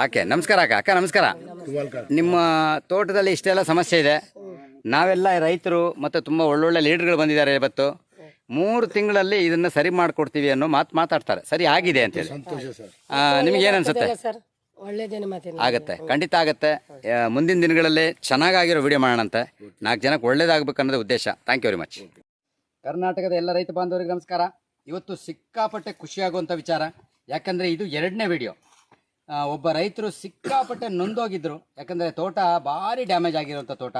ಓಕೆ, ನಮಸ್ಕಾರ ಅಕ್ಕ ನಮಸ್ಕಾರ. ನಿಮ್ಮ ತೋಟದಲ್ಲಿ ಇಷ್ಟೆಲ್ಲ ಸಮಸ್ಯೆ ಇದೆ, ನಾವೆಲ್ಲ ರೈತರು ಮತ್ತು ತುಂಬ ಒಳ್ಳೊಳ್ಳೆ ಲೀಡರ್ಗಳು ಬಂದಿದ್ದಾರೆ. ಇವತ್ತು 3 ತಿಂಗಳಲ್ಲಿ ಇದನ್ನು ಸರಿ ಮಾಡಿಕೊಡ್ತೀವಿ ಅನ್ನೋ ಮಾತಾಡ್ತಾರೆ. ಸರಿ ಆಗಿದೆ ಅಂತೇಳಿ ನಿಮ್ಗೆ ಏನು ಅನ್ಸುತ್ತೆ? ಆಗುತ್ತೆ, ಖಂಡಿತ ಆಗುತ್ತೆ. ಮುಂದಿನ ದಿನಗಳಲ್ಲಿ ಚೆನ್ನಾಗಿರೋ ವಿಡಿಯೋ ಮಾಡೋಣಂತೆ. 4 ಜನಕ್ಕೆ ಒಳ್ಳೇದಾಗಬೇಕು ಅನ್ನೋದು ಉದ್ದೇಶ. Thank you very much. ಕರ್ನಾಟಕದ ಎಲ್ಲ ರೈತ ಬಾಂಧವರಿಗೆ ನಮಸ್ಕಾರ. ಇವತ್ತು ಸಿಕ್ಕಾಪಟ್ಟೆ ಖುಷಿಯಾಗುವಂಥ ವಿಚಾರ, ಯಾಕಂದರೆ ಇದು 2ನೇ ವಿಡಿಯೋ. ಒಬ್ಬ ರೈತರು ಸಿಕ್ಕಾಪಟ್ಟೆ ನೊಂದೋಗಿದ್ರು, ಯಾಕಂದರೆ ತೋಟ ಭಾರಿ ಡ್ಯಾಮೇಜ್ ಆಗಿರುವಂಥ ತೋಟ.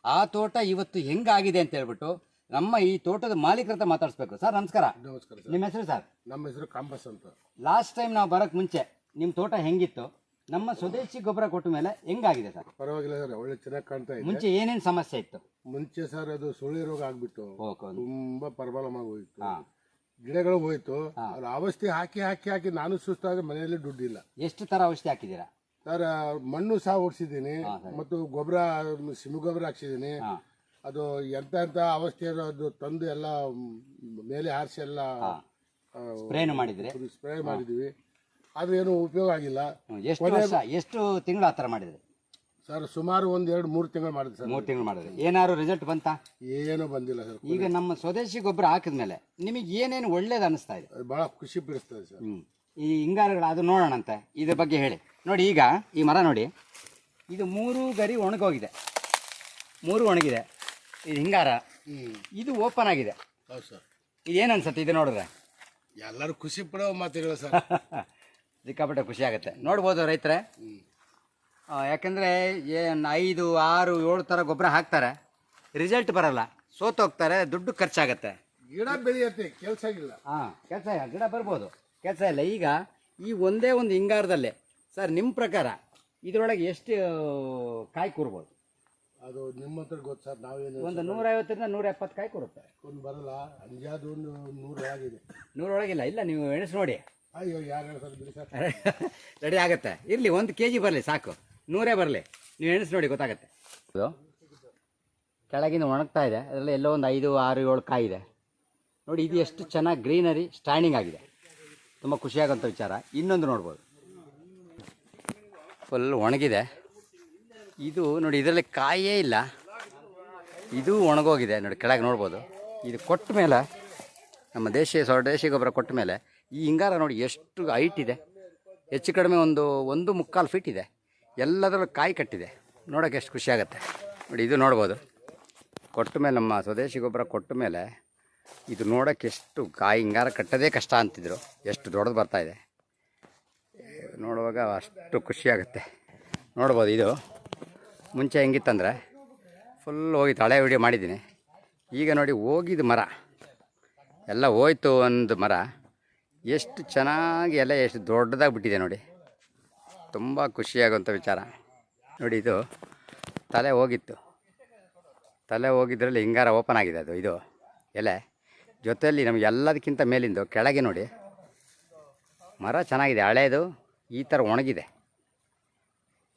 ಆ ತೋಟ ಇವತ್ತು ಹೆಂಗಾಗಿದೆ ಅಂತ ಹೇಳ್ಬಿಟ್ಟು ನಮ್ಮ ಈ ತೋಟದ ಮಾಲೀಕರ ಹತ್ರ ಮಾತಾಡಿಸ್ಬೇಕು. ಸರ್ ನಮಸ್ಕಾರ. ನಮಸ್ಕಾರ ಸರ್. ನಿಮ್ಮ ಹೆಸರು ಸರ್? ನಮ್ಮ ಹೆಸರು ಕಾಂಬಸ್ ಅಂತ. ಲಾಸ್ಟ್ ಟೈಮ್ ನಾವು ಬರೋಕ್ಕೆ ಮುಂಚೆ ನಿಮ್ಮ ತೋಟ ಹೆಂಗಿತ್ತು, ನಮ್ಮ ಸ್ವದೇಶಿ ಗೊಬ್ಬರ ಕೊಟ್ಟ ಮೇಲೆ ಹೆಂಗಾಗಿದೆ ಸರ್? ಪರವಾಗಿಲ್ಲ ಸರ್, ಒಳ್ಳೆ ಚೆನ್ನಾಗಿ ಕಾಣ್ತಾ ಇದೆ. ಮುಂಚೆ ಏನೇನು ಸಮಸ್ಯೆ ಇತ್ತು? ಮುಂಚೆ ಸರ್ ಅದು ಸುಳಿ ರೋಗ ಆಗ್ಬಿಟ್ಟು ತುಂಬಾ ಪ್ರಾಬ್ಲಮ್ ಆಗಿ ಹೋಯ್ತು. ಹಾಂ, ಗಿಡಗಳು ಹೋಯ್ತು. ಅದ್ರ ಔಷಧಿ ಹಾಕಿ ನಾನು ಸುಸ್ತಾದ್ರೆ ಮನೆಯಲ್ಲಿ ದುಡ್ಡಿಲ್ಲ. ಎಷ್ಟು ಥರ ಔಷಧಿ ಹಾಕಿದ್ದೀರಾ ಸರ್? ಮಣ್ಣು ಸಹ ಓಡಿಸಿದ್ದೀನಿ ಮತ್ತು ಗೊಬ್ಬರ ಸಿಮಿ ಗೊಬ್ಬರ ಹಾಕ್ಸಿದ್ದೀನಿ. ಅದು ಎಂತ ಅವಸ್ಥೆ ಅದು ತಂದು ಎಲ್ಲ ಮೇಲೆ ಹಾರಿಸಿ ಎಲ್ಲ ಸ್ಪ್ರೇ ಮಾಡಿದ್ವಿ. ಆದ್ರೆ ಏನು ಉಪಯೋಗ ಆಗಿಲ್ಲ. ಎಷ್ಟು ತಿಂಗಳು ಆ ಥರ ಮಾಡಿದ್ರಿ ಸರ್? ಸುಮಾರು 1-2-3 ತಿಂಗಳು ಮಾಡಿದ್ವಿ ಸರ್. 3 ತಿಂಗಳು ಮಾಡಿದ್ರಿ. ಏನಾದ್ರು ರಿಸಲ್ಟ್ ಬಂತಾ? ಏನೂ ಬಂದಿಲ್ಲ ಸರ್. ಈಗ ನಮ್ಮ ಸ್ವದೇಶಿ ಗೊಬ್ಬರ ಹಾಕಿದ್ಮೇಲೆ ನಿಮಗೆ ಏನೇನು ಒಳ್ಳೇದು ಅನಿಸ್ತಾ ಇದೆ? ಬಹಳ ಖುಷಿ ಪಡಿಸ್ತದೆ ಸರ್. ಈ ಹಿಂಗಾರುಗಳು ಅದು ನೋಡೋಣಂತೆ, ಇದ್ರ ಬಗ್ಗೆ ಹೇಳಿ. ನೋಡಿ, ಈಗ ಈ ಮರ ನೋಡಿ, ಇದು 3 ಗರಿ ಒಣಗೋಗಿದೆ, 3 ಒಣಗಿದೆ. ಇದು ಹಿಂಗಾರ, ಇದು ಓಪನ್ ಆಗಿದೆ. ಹೌದು ಸರ್. ಇದೇನು ಅನ್ಸುತ್ತೆ ಇದು ನೋಡಿದ್ರೆ? ಎಲ್ಲರೂ ಖುಷಿ ಪಡೋ ಮಾತುಗಳು ಸರ್. ಸಿಕ್ಕಾಪಟ್ಟೆ ಖುಷಿ ಆಗುತ್ತೆ. ನೋಡ್ಬೋದು ರೈತರೆ, ಯಾಕಂದರೆ 5, 6, 7 ಥರ ಗೊಬ್ಬರ ಹಾಕ್ತಾರೆ, ರಿಸಲ್ಟ್ ಬರಲ್ಲ, ಸೋತೋಗ್ತಾರೆ, ದುಡ್ಡು ಖರ್ಚಾಗತ್ತೆ. ಗಿಡ ಬೆಳೆಯುತ್ತೆ, ಕೆಲಸ ಇಲ್ಲ. ಕೆಲಸ ಗಿಡ ಬರ್ಬೋದು, ಕೆಲಸ ಇಲ್ಲ. ಈಗ ಈ ಒಂದೇ ಒಂದು ಹಿಂಗಾರದಲ್ಲೇ ಸರ್ ನಿಮ್ಮ ಪ್ರಕಾರ ಇದರೊಳಗೆ ಎಷ್ಟು ಕಾಯಿ ಕೂರ್ಬೋದು? ಅದು ನಿಮ್ಮ ಹತ್ರ ಗೊತ್ತು ಸರ್. ನಾವೇನು ಒಂದು 150ರಿಂದ 170 ಕಾಯಿ ಕೊಡುತ್ತೆ. ಒಂದು ಬರಲ್ಲ, ಅಂಜಾದು 100 ಆಗಿದೆ. 100 ಒಳಗಿಲ್ಲ. ಇಲ್ಲ, ನೀವು ಎಣಿಸಿ ನೋಡಿ. ಅಯ್ಯೋ, ಯಾರು ಸರ್ ಬಿಡಿ ಸರ್. ರೆಡಿ ಆಗುತ್ತೆ, ಇರಲಿ, 1 kg ಬರಲಿ ಸಾಕು, 100 ಬರಲಿ, ನೀವು ಎಣಿಸಿ ನೋಡಿ, ಗೊತ್ತಾಗುತ್ತೆ. ಕೆಳಗಿಂದ ಒಣಗ್ತಾ ಇದೆ, ಅದರಲ್ಲಿ ಎಲ್ಲೋ ಒಂದು 5, 6, 7 ಕಾಯಿ ಇದೆ ನೋಡಿ. ಇದು ಎಷ್ಟು ಚೆನ್ನಾಗಿ ಗ್ರೀನರಿ ಸ್ಟ್ಯಾಂಡಿಂಗ್ ಆಗಿದೆ, ತುಂಬ ಖುಷಿಯಾಗೋಂಥ ವಿಚಾರ. ಇನ್ನೊಂದು ನೋಡ್ಬೋದು, ಫುಲ್ ಒಣಗಿದೆ ಇದು ನೋಡಿ. ಇದರಲ್ಲಿ ಕಾಯೇ ಇಲ್ಲ, ಇದು ಒಣಗೋಗಿದೆ ನೋಡಿ, ಕೆಳಗೆ ನೋಡ್ಬೋದು. ಇದು ಕೊಟ್ಟ ಮೇಲೆ, ನಮ್ಮ ಸ್ವದೇಶಿ ಗೊಬ್ಬರ ಕೊಟ್ಟ ಮೇಲೆ ಈ ಹಿಂಗಾರ ನೋಡಿ ಎಷ್ಟು ಹೈಟ್ ಇದೆ. ಹೆಚ್ಚು ಕಡಿಮೆ 1.25 ಫೀಟ್ ಇದೆ. ಎಲ್ಲದರಲ್ಲೂ ಕಾಯಿ ಕಟ್ಟಿದೆ. ನೋಡೋಕ್ಕೆ ಎಷ್ಟು ಖುಷಿಯಾಗುತ್ತೆ. ನೋಡಿ ಇದು ನೋಡ್ಬೋದು, ಕೊಟ್ಟ ಮೇಲೆ ನಮ್ಮ ಸ್ವದೇಶಿ ಗೊಬ್ಬರ ಕೊಟ್ಟ ಮೇಲೆ ಇದು ನೋಡೋಕ್ಕೆ ಎಷ್ಟು ಕಾಯಿ ಹಿಂಗಾರ ಕಟ್ಟೋದೇ ಕಷ್ಟ ಅಂತಿದ್ರು, ಎಷ್ಟು ದೊಡ್ಡದು ಬರ್ತಾಯಿದೆ ನೋಡುವಾಗ ಅಷ್ಟು ಖುಷಿಯಾಗುತ್ತೆ. ನೋಡ್ಬೋದು ಇದು ಮುಂಚೆ ಹೆಂಗಿತ್ತಂದರೆ ಫುಲ್ ಹೋಗಿತ್ತು, ಹಳೆ ವಿಡಿಯೋ ಮಾಡಿದ್ದೀನಿ. ಈಗ ನೋಡಿ ಹೋಗಿದ್ದು ಮರ ಎಲ್ಲ ಹೋಯ್ತು, ಒಂದು ಮರ ಎಷ್ಟು ಚೆನ್ನಾಗಿ ಎಲೆ ಎಷ್ಟು ದೊಡ್ಡದಾಗಿ ಬಿಟ್ಟಿದೆ ನೋಡಿ, ತುಂಬ ಖುಷಿಯಾಗುವಂಥ ವಿಚಾರ. ನೋಡಿ ಇದು ತಲೆ ಹೋಗಿತ್ತು, ತಲೆ ಹೋಗಿದ್ರಲ್ಲಿ ಹಿಂಗಾರ ಓಪನ್ ಆಗಿದೆ ಅದು ಇದು ಎಲೆ ಜೊತೆಯಲ್ಲಿ ನಮಗೆ ಎಲ್ಲದಕ್ಕಿಂತ ಮೇಲಿಂದು ಕೆಳಗೆ ನೋಡಿ ಮರ ಚೆನ್ನಾಗಿದೆ, ಹಳೇದು ಈ ಥರ ಒಣಗಿದೆ.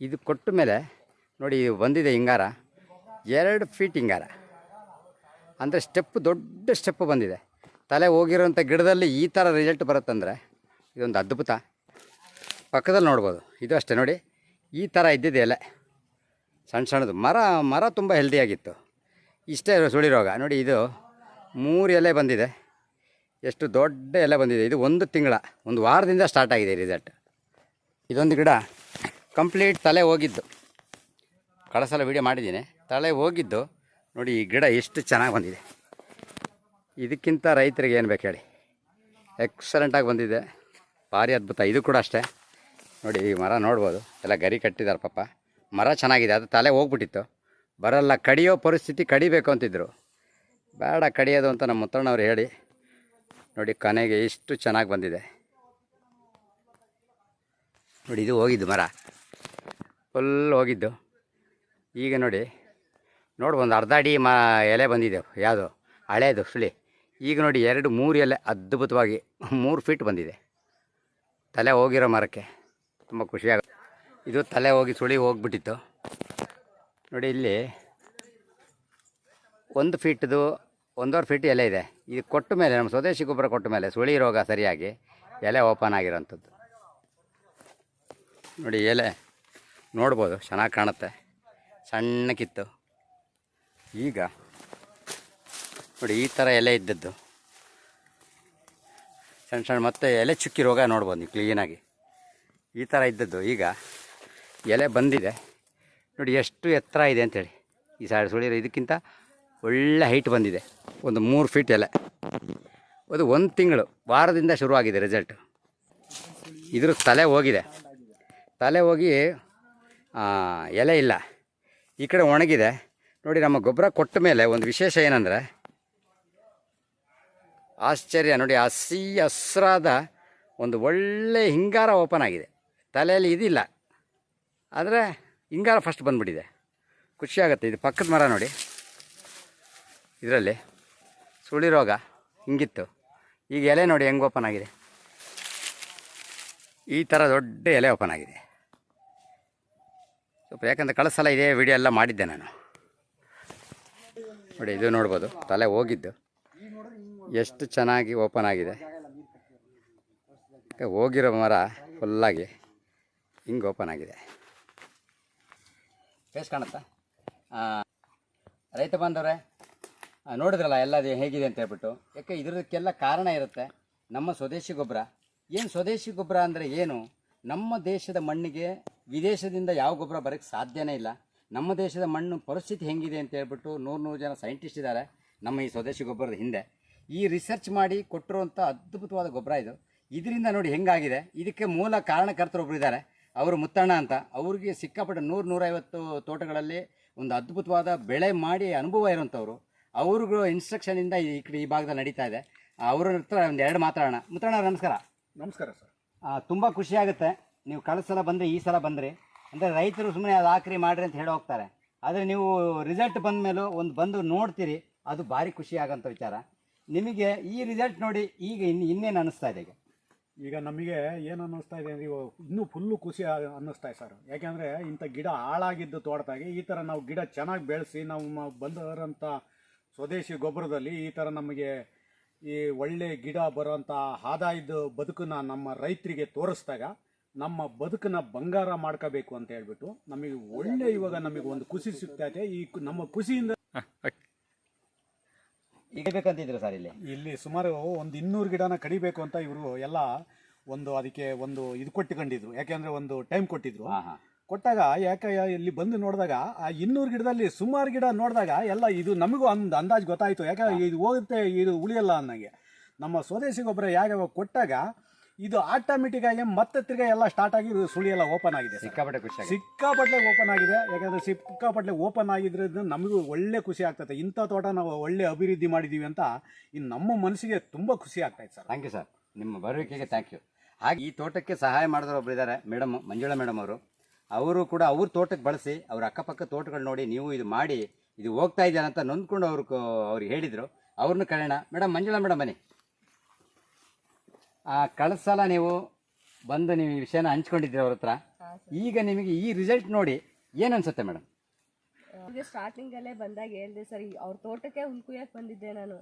ಇದು ಕೊಟ್ಟ ಮೇಲೆ ನೋಡಿ ಬಂದಿದೆ ಹಿಂಗಾರ 2 ಫೀಟ್ ಹಿಂಗಾರ, ಅಂದರೆ ಸ್ಟೆಪ್ ದೊಡ್ಡ ಸ್ಟೆಪ್ಪು ಬಂದಿದೆ. ತಲೆ ಹೋಗಿರೋಂಥ ಗಿಡದಲ್ಲಿ ಈ ಥರ ರಿಸಲ್ಟ್ ಬರುತ್ತಂದರೆ ಇದೊಂದು ಅದ್ಭುತ. ಪಕ್ಕದಲ್ಲಿ ನೋಡ್ಬೋದು, ಇದು ಅಷ್ಟೇ ನೋಡಿ ಈ ಥರ ಇದ್ದಿದೆ ಎಲೆ ಸಣ್ಣ ಸಣ್ಣದು. ಮರ ತುಂಬ ಹೆಲ್ದಿಯಾಗಿತ್ತು. ಇಷ್ಟೇ ಸುಳಿ ರೋಗ ನೋಡಿ, ಇದು 3 ಎಲೆ ಬಂದಿದೆ, ಎಷ್ಟು ದೊಡ್ಡ ಎಲೆ ಬಂದಿದೆ. ಇದು 1 ತಿಂಗಳ, 1 ವಾರದಿಂದ ಸ್ಟಾರ್ಟ್ ಆಗಿದೆ ರಿಸಲ್ಟ್. ಇದೊಂದು ಗಿಡ ಕಂಪ್ಲೀಟ್ ತಲೆ ಹೋಗಿದ್ದು, ಕಳೆದ ಸಲ ವೀಡಿಯೋ ಮಾಡಿದ್ದೀನಿ, ತಲೆ ಹೋಗಿದ್ದು ನೋಡಿ. ಈ ಗಿಡ ಎಷ್ಟು ಚೆನ್ನಾಗಿ ಬಂದಿದೆ, ಇದಕ್ಕಿಂತ ರೈತರಿಗೆ ಏನು ಬೇಕು ಹೇಳಿ, ಎಕ್ಸಲೆಂಟಾಗಿ ಬಂದಿದೆ, ಭಾರಿ ಅದ್ಭುತ. ಇದು ಕೂಡ ಅಷ್ಟೇ ನೋಡಿ, ಈ ಮರ ನೋಡ್ಬೋದು, ಎಲ್ಲ ಗರಿ ಕಟ್ಟಿದ್ದಾರೆ ಪಾಪ. ಮರ ಚೆನ್ನಾಗಿದೆ, ಅದು ತಲೆ ಹೋಗ್ಬಿಟ್ಟಿತ್ತು, ಬರಲ್ಲ ಕಡಿಯೋ ಪರಿಸ್ಥಿತಿ, ಕಡಿಬೇಕು ಅಂತಿದ್ರು, ಬೇಡ ಕಡಿಯೋದು ಅಂತ ನಮ್ಮ ಮುತ್ತಣ್ಣವ್ರು ಹೇಳಿ ನೋಡಿ ಕೊನೆಗೆ ಇಷ್ಟು ಚೆನ್ನಾಗಿ ಬಂದಿದೆ ನೋಡಿ. ಇದು ಹೋಗಿದ್ದು ಮರ ಫುಲ್ ಹೋಗಿದ್ದು. ಈಗ ನೋಡಿ ಒಂದು ಅರ್ಧ ಅಡಿ ಎಲೆ ಬಂದಿದೆ, ಯಾವುದು ಹಳೇದು ಸುಳಿ. ಈಗ ನೋಡಿ 2-3 ಎಲೆ ಅದ್ಭುತವಾಗಿ 3 ಫೀಟ್ ಬಂದಿದೆ ತಲೆ ಹೋಗಿರೋ ಮರಕ್ಕೆ, ತುಂಬ ಖುಷಿಯಾಗುತ್ತೆ. ಇದು ತಲೆ ಹೋಗಿ ಸುಳಿ ಹೋಗಿಬಿಟ್ಟಿತ್ತು ನೋಡಿ. ಇಲ್ಲಿ 1 ಫೀಟ್ದು 1.5 ಫೀಟ್ ಎಲೆ ಇದೆ. ಇದು ಕೊಟ್ಟ ಮೇಲೆ, ನಮ್ಮ ಸ್ವದೇಶಿ ಗೊಬ್ಬರ ಕೊಟ್ಟ ಮೇಲೆ ಸುಳಿ ರೋಗ ಸರಿಯಾಗಿ ಎಲೆ ಓಪನ್ ಆಗಿರೋಂಥದ್ದು ನೋಡಿ. ಎಲೆ ನೋಡ್ಬೋದು, ಚೆನ್ನಾಗಿ ಕಾಣುತ್ತೆ, ಸಣ್ಣಕ್ಕಿತ್ತು. ಈಗ ನೋಡಿ ಈ ಥರ ಎಲೆ ಇದ್ದದ್ದು ಸಣ್ಣ ಸಣ್ಣ, ಮತ್ತು ಎಲೆ ಚುಕ್ಕಿ ರೋಗ ನೋಡ್ಬೋದು ನೀವು ಕ್ಲೀನಾಗಿ, ಈ ಥರ ಇದ್ದದ್ದು ಈಗ ಎಲೆ ಬಂದಿದೆ ನೋಡಿ. ಎಷ್ಟು ಎತ್ತರ ಇದೆ ಅಂಥೇಳಿ ಈ ಸೈಡ್ ಸುಳಿರೋ, ಇದಕ್ಕಿಂತ ಒಳ್ಳೆ ಹೈಟ್ ಬಂದಿದೆ. ಒಂದು 3 ಫೀಟ್ ಎಲೆ, ಅದು 1 ತಿಂಗಳು ವಾರದಿಂದ ಶುರುವಾಗಿದೆ ರಿಸಲ್ಟ್. ಇದ್ರ ತಲೆ ಹೋಗಿದೆ, ತಲೆ ಹೋಗಿ ಎಲೆ ಇಲ್ಲ, ಈ ಕಡೆ ಒಣಗಿದೆ ನೋಡಿ. ನಮ್ಮ ಗೊಬ್ಬರ ಕೊಟ್ಟ ಮೇಲೆ ಒಂದು ವಿಶೇಷ ಏನಂದರೆ ಆಶ್ಚರ್ಯ ನೋಡಿ, ಹಸಿರಾದ ಒಂದು ಒಳ್ಳೆ ಹಿಂಗಾರ ಓಪನ್ ಆಗಿದೆ. ತಲೆಯಲ್ಲಿ ಇದಿಲ್ಲ, ಆದರೆ ಹಿಂಗಾರ ಫಸ್ಟ್ ಬಂದುಬಿಟ್ಟಿದೆ, ಖುಷಿಯಾಗುತ್ತೆ. ಇದು ಪಕ್ಕದ ಮರ ನೋಡಿ, ಇದರಲ್ಲಿ ಸುಳಿ ರೋಗ ಹಿಂಗಿತ್ತು, ಈಗ ಎಲೆ ನೋಡಿ ಹೆಂಗೆ ಓಪನ್ ಆಗಿದೆ, ಈ ಥರ ದೊಡ್ಡ ಎಲೆ ಓಪನ್ ಆಗಿದೆ. ಸ್ವಲ್ಪ ಯಾಕಂದರೆ ಕಳೆದ ಸಲ ಇದೇ ವಿಡಿಯೋ ಎಲ್ಲ ಮಾಡಿದ್ದೆ ನಾನು ನೋಡಿ. ಇದು ನೋಡ್ಬೋದು, ತಲೆ ಹೋಗಿದ್ದು ಎಷ್ಟು ಚೆನ್ನಾಗಿ ಓಪನ್ ಆಗಿದೆ. ಹೋಗಿರೋ ಮರ ಫುಲ್ಲಾಗಿ ಹಿಂಗೆ ಓಪನ್ ಆಗಿದೆ. ಫೇಸ್ ಕಾಣುತ್ತಾ ರೈತ ಬಾಂಧವರೇ? ನೋಡಿದ್ರಲ್ಲ ಎಲ್ಲದು ಹೇಗಿದೆ ಅಂತ ಹೇಳ್ಬಿಟ್ಟು. ಯಾಕೆ ಇದಕ್ಕೆಲ್ಲ ಕಾರಣ ಇರುತ್ತೆ ನಮ್ಮ ಸ್ವದೇಶಿ ಗೊಬ್ಬರ. ಏನು ಸ್ವದೇಶಿ ಗೊಬ್ಬರ ಅಂದರೆ ಏನು? ನಮ್ಮ ದೇಶದ ಮಣ್ಣಿಗೆ ವಿದೇಶದಿಂದ ಯಾವ ಗೊಬ್ಬರ ಬರೋಕ್ಕೆ ಸಾಧ್ಯನೇ ಇಲ್ಲ. ನಮ್ಮ ದೇಶದ ಮಣ್ಣು ಪರಿಸ್ಥಿತಿ ಹೆಂಗಿದೆ ಅಂತ ಹೇಳ್ಬಿಟ್ಟು 100 ಜನ ಸೈಂಟಿಸ್ಟ್ ಇದ್ದಾರೆ ನಮ್ಮ ಈ ಸ್ವದೇಶಿ ಗೊಬ್ಬರದ ಹಿಂದೆ. ಈ ರಿಸರ್ಚ್ ಮಾಡಿ ಕೊಟ್ಟಿರುವಂಥ ಅದ್ಭುತವಾದ ಗೊಬ್ಬರ ಇದು. ಇದರಿಂದ ನೋಡಿ ಹೆಂಗಾಗಿದೆ. ಇದಕ್ಕೆ ಮೂಲ ಕಾರಣಕರ್ತರೊಬ್ಬರು ಇದ್ದಾರೆ, ಅವರು ಮುತ್ತಣ್ಣ ಅಂತ. ಅವ್ರಿಗೆ ಸಿಕ್ಕಾಪಟ್ಟೆ 100-150 ತೋಟಗಳಲ್ಲಿ ಒಂದು ಅದ್ಭುತವಾದ ಬೆಳೆ ಮಾಡಿ ಅನುಭವ ಇರುವಂಥವ್ರು. ಅವ್ರಿಗೂ ಇನ್ಸ್ಟ್ರಕ್ಷನಿಂದ ಈ ಭಾಗದಲ್ಲಿ ನಡೀತಾ ಇದೆ. ಅವ್ರ ಹತ್ರ ಒಂದು 2 ಮಾತಾಡೋಣ. ಮುತ್ತಣ್ಣ ನಮಸ್ಕಾರ. ನಮಸ್ಕಾರ ಸರ್. ತುಂಬ ಖುಷಿಯಾಗುತ್ತೆ ನೀವು ಕಳೆದ ಸಲ ಬಂದರೆ ಈ ಸಲ ಬಂದರೆ. ಅಂದರೆ ರೈತರು ಸುಮ್ಮನೆ ಅದು ಹಾಕ್ರಿ ಮಾಡಿರಿ ಅಂತ ಹೇಳಿ ಹೋಗ್ತಾರೆ, ಆದರೆ ನೀವು ರಿಸಲ್ಟ್ ಬಂದ ಮೇಲೂ ಬಂದು ನೋಡ್ತೀರಿ, ಅದು ಭಾರಿ ಖುಷಿ ಆಗೋಂಥ ವಿಚಾರ. ನಿಮಗೆ ಈ ರಿಸಲ್ಟ್ ನೋಡಿ ಈಗ ಇನ್ನೇನು ಅನ್ನಿಸ್ತಾ ಇದೆ? ಈಗ ನಮಗೆ ಏನು ಅನ್ನಿಸ್ತಾ ಇದೆ ಅಂದರೆ ಇನ್ನೂ ಫುಲ್ಲು ಖುಷಿ ಅನ್ನಿಸ್ತಾ ಇದೆ ಸರ್. ಯಾಕೆಂದರೆ ಇಂಥ ಗಿಡ ಹಾಳಾಗಿದ್ದು ತೋಟದಾಗೆ ಈ ಥರ ನಾವು ಗಿಡ ಚೆನ್ನಾಗಿ ಬೆಳೆಸಿ ನಾವು ಬಂದಿರೋಂಥ ಸ್ವದೇಶಿ ಗೊಬ್ಬರದಲ್ಲಿ ಈ ಥರ ನಮಗೆ ಈ ಒಳ್ಳೆ ಗಿಡ ಬರೋಂಥ ಆದಾಯದ ಬದುಕನ್ನು ನಮ್ಮ ರೈತರಿಗೆ ತೋರಿಸಿದಾಗ ನಮ್ಮ ಬದುಕನ್ನು ಬಂಗಾರ ಮಾಡ್ಕೋಬೇಕು ಅಂತ ಹೇಳ್ಬಿಟ್ಟು ನಮಗೆ ಒಳ್ಳೆ ಇವಾಗ ನಮಗೆ ಒಂದು ಖುಷಿ ಸಿಗ್ತೈತೆ. ಈ ನಮ್ಮ ಖುಷಿಯಿಂದ ಈಗ ಬೇಕಂತಿದ್ರು ಸರ್. ಇಲ್ಲಿ ಸುಮಾರು ಒಂದು 200 ಗಿಡನ ಕಡಿಬೇಕು ಅಂತ ಇವರು ಎಲ್ಲ ಅದಕ್ಕೆ ಇದು ಕೊಟ್ಟಿಕೊಂಡಿದ್ರು. ಯಾಕೆಂದರೆ ಒಂದು ಟೈಮ್ ಕೊಟ್ಟಿದ್ರು. ಕೊಟ್ಟಾಗ ಯಾಕೆ ಇಲ್ಲಿ ಬಂದು ನೋಡಿದಾಗ ಆ 200 ಗಿಡದಲ್ಲಿ ಸುಮಾರು ಗಿಡ ನೋಡಿದಾಗ ಎಲ್ಲ ಇದು ನಮಗೂ ಒಂದು ಅಂದಾಜು ಗೊತ್ತಾಯಿತು. ಯಾಕೆ ಇದು ಹೋಗುತ್ತೆ, ಇದು ಉಳಿಯಲ್ಲ ಅನ್ನಂಗೆ. ನಮ್ಮ ಸ್ವದೇಶಿ ಗೊಬ್ಬರ ಯಾವ್ಯಾವ ಕೊಟ್ಟಾಗ ಇದು ಆಟೋಮೆಟಿಕ್ ಆಗಿ ಮತ್ತೆ ತಿರ್ಗಾ ಎಲ್ಲ ಸ್ಟಾರ್ಟ್ ಆಗಿ ಸುಳಿ ಎಲ್ಲ ಓಪನ್ ಆಗಿದೆ. ಸಿಕ್ಕಾಪಟ್ಟೆ ಖುಷಿ ಸಿಕ್ಕಾಪಟ್ಟೆ ಓಪನ್ ಆಗಿದೆ. ಯಾಕಂದರೆ ಸಿಕ್ಕಾಪಟ್ಟೆ ಓಪನ್ ಆಗಿದ್ರಿಂದ ನಮಗೂ ಒಳ್ಳೆ ಖುಷಿ ಆಗ್ತದೆ. ಇಂಥ ತೋಟ ನಾವು ಒಳ್ಳೆ ಅಭಿವೃದ್ಧಿ ಮಾಡಿದ್ದೀವಿ ಅಂತ ಇನ್ನು ನಮ್ಮ ಮನಸ್ಸಿಗೆ ತುಂಬ ಖುಷಿ ಆಗ್ತಾಯಿದೆ ಸರ್. ಥ್ಯಾಂಕ್ ಯು ಸರ್, ನಿಮ್ಮ ಬರುವಿಕೆಗೆ ಥ್ಯಾಂಕ್ ಯು. ಹಾಗೆ ಈ ತೋಟಕ್ಕೆ ಸಹಾಯ ಮಾಡಿದ್ರು ಒಬ್ರು ಇದ್ದಾರೆ, ಮೇಡಮ್ ಮಂಜುಳಾ ಮೇಡಮ್ ಅವರು ಕೂಡ ಅವ್ರ ತೋಟಕ್ಕೆ ಬಳಸಿ ಅವ್ರ ಅಕ್ಕಪಕ್ಕ ತೋಟಗಳು ನೋಡಿ ನೀವು ಇದು ಮಾಡಿ ಇದು ಹೋಗ್ತಾ ಇದೆಯಲ್ಲ ಅಂತ ನೊಂದ್ಕೊಂಡು ಅವ್ರಿಗೆ ಹೇಳಿದರು. ಅವ್ರನ್ನ ಕರೆಯೋಣ. ಮೇಡಮ್ ಮಂಜುಳಾ ಮೇಡಮ್ ಬನ್ನಿ. ಕಳೆದ ಸಲ ನೀವು ಬಂದು ನೀವು ಈ ವಿಷಯನ ಹಂಚ್ಕೊಂಡಿದ್ದೀರಿ ಅವ್ರ ಹತ್ರ. ಈಗ ನಿಮಗೆ ಈ ರಿಸಲ್ಟ್ ನೋಡಿ ಏನು ಅನ್ಸುತ್ತೆ ಮೇಡಮ್? ಈಗ ಸ್ಟಾರ್ಟಿಂಗ್ ಅಲ್ಲೇ ಬಂದಾಗ ಹೇಳ್ದೆ ಸರ್, ಅವ್ರ ತೋಟಕ್ಕೆ ಹುಲ್ಕುಯ್ಯಕ್ಕೆ ಬಂದಿದ್ದೆ ನಾನು.